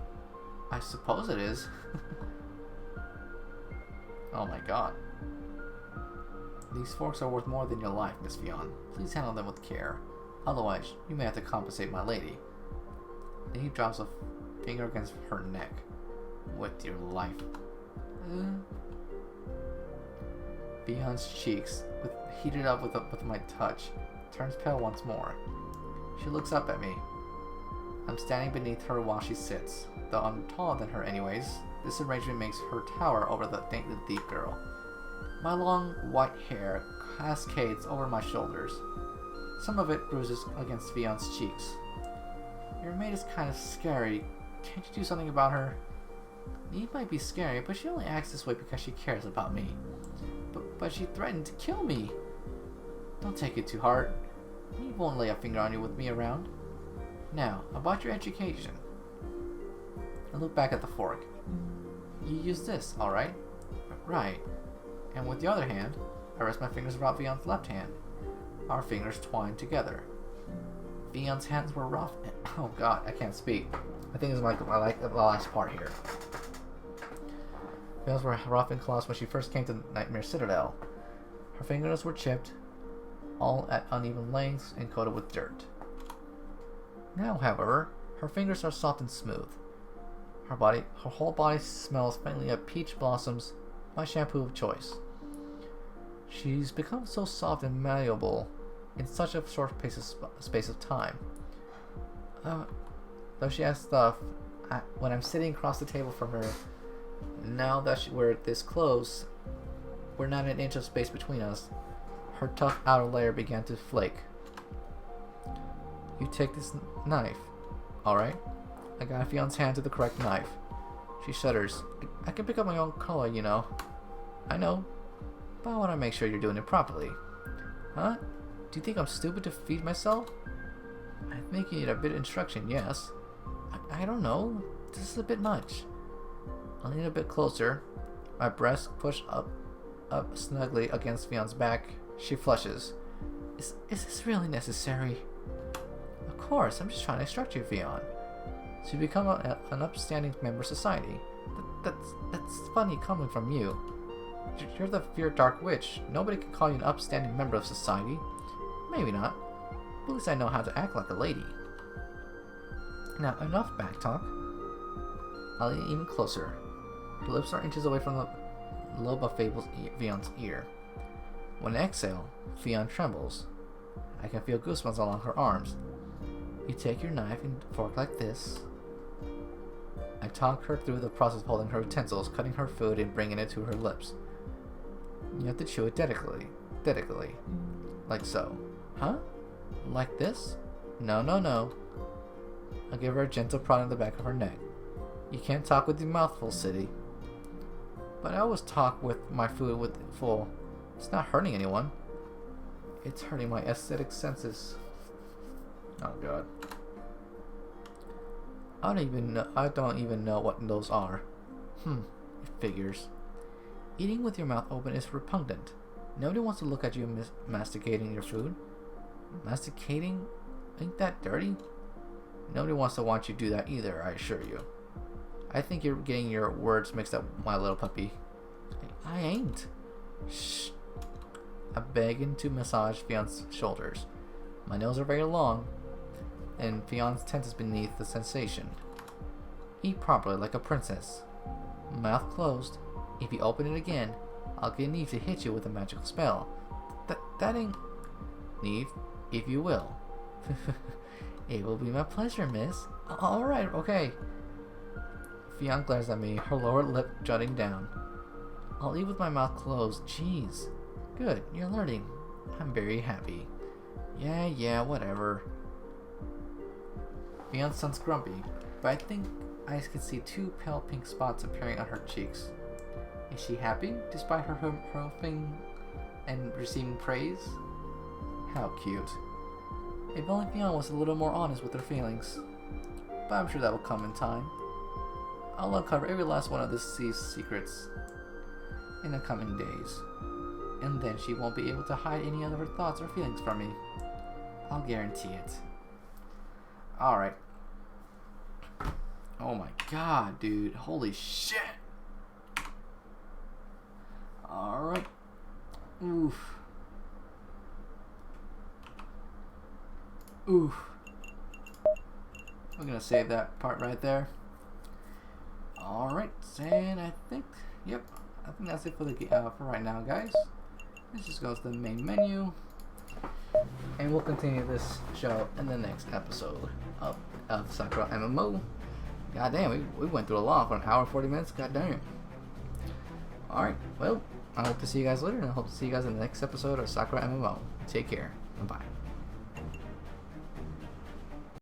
I suppose it is. Oh my god. These forks are worth more than your life, Miss Fionn. Please handle them with care. Otherwise, you may have to compensate my lady. Then he drops a finger against her neck. With your life. Fionn's cheeks, heated up with my touch, turns pale once more. She looks up at me. I'm standing beneath her while she sits. Though I'm taller than her anyways, this arrangement makes her tower over the deep girl. My long white hair cascades over my shoulders. Some of it bruises against Fionn's cheeks. Your maid is kind of scary. Can't you do something about her? Eve might be scary, but she only acts this way because she cares about me. But she threatened to kill me. Don't take it too hard. Eve won't lay a finger on you with me around. Now, about your education. I look back at the fork. You use this, alright? Right. And with the other hand, I rest my fingers around Fionn's left hand. Our fingers twine together. Fionn's hands were rough and... Oh god, I can't speak. I think this is the last part here. Fionn's were rough and callous when she first came to Nightmare Citadel. Her fingernails were chipped, all at uneven lengths and coated with dirt. Now, however, her fingers are soft and smooth. Her whole body smells faintly of peach blossoms, my shampoo of choice. She's become so soft and malleable in such a short space of time. Though she has stuff, when I'm sitting across the table from her, now that we're this close, we're not an inch of space between us, her tough outer layer began to flake. You take this knife, alright? I got Fionn's hand to the correct knife. She shudders. I can pick up my own color, you know. I know, but I want to make sure you're doing it properly. Huh? Do you think I'm stupid to feed myself? I think you need a bit of instruction, yes. I don't know. This is a bit much. I'll lean a bit closer. My breast pushed up snugly against Fionn's back. She flushes. Is this really necessary? Of course, I'm just trying to instruct you, Fionn. So you become an upstanding member of society. That's funny coming from you. You're the feared Dark Witch. Nobody can call you an upstanding member of society. Maybe not. But at least I know how to act like a lady. Now, enough back talk. I'll lean even closer. Her lips are inches away from the lobe of Fionn's ear. When I exhale, Fionn trembles. I can feel goosebumps along her arms. You take your knife and fork like this. I talk her through the process of holding her utensils, cutting her food, and bringing it to her lips. You have to chew it delicately. Like so. Huh? Like this? No. I give her a gentle prod in the back of her neck. You can't talk with your mouth full, City. But I always talk with my food full. It's not hurting anyone. It's hurting my aesthetic senses. Oh god. I don't even know what those are. It figures. Eating with your mouth open is repugnant. Nobody wants to look at you masticating your food. Masticating? Ain't that dirty? Nobody wants to watch you do that either, I assure you. I think you're getting your words mixed up, my little puppy. I ain't. Shh. I begin to massage Fionn's shoulders. My nails are very long, and Fionn's tenses beneath the sensation. Eat properly like a princess. Mouth closed. If you open it again, I'll get Neve to hit you with a magical spell. That ain't... Neve, if you will. It will be my pleasure, miss. Alright, okay. Fionn glares at me, her lower lip jutting down. I'll eat with my mouth closed. Jeez. Good, you're learning. I'm very happy. Yeah, whatever. Fionn sounds grumpy, but I think I can see 2 pale pink spots appearing on her cheeks. Is she happy, despite her hoping and receiving praise? How cute. If only Fionn was a little more honest with her feelings. But I'm sure that will come in time. I'll uncover every last one of the sea's secrets in the coming days. And then she won't be able to hide any of her thoughts or feelings from me. I'll guarantee it. Alright. Oh my god, dude. Holy shit. Alright. Oof. Oof. I'm gonna save that part right there. Alright, and I think, yep, I think that's it for the for right now, guys. Let's just go to the main menu, and we'll continue this show in the next episode of Sakura MMO. God damn, we went through a lot for an hour and 40 minutes. God damn. Alright, well, I hope to see you guys later, and I hope to see you guys in the next episode of Sakura MMO. Take care. Bye.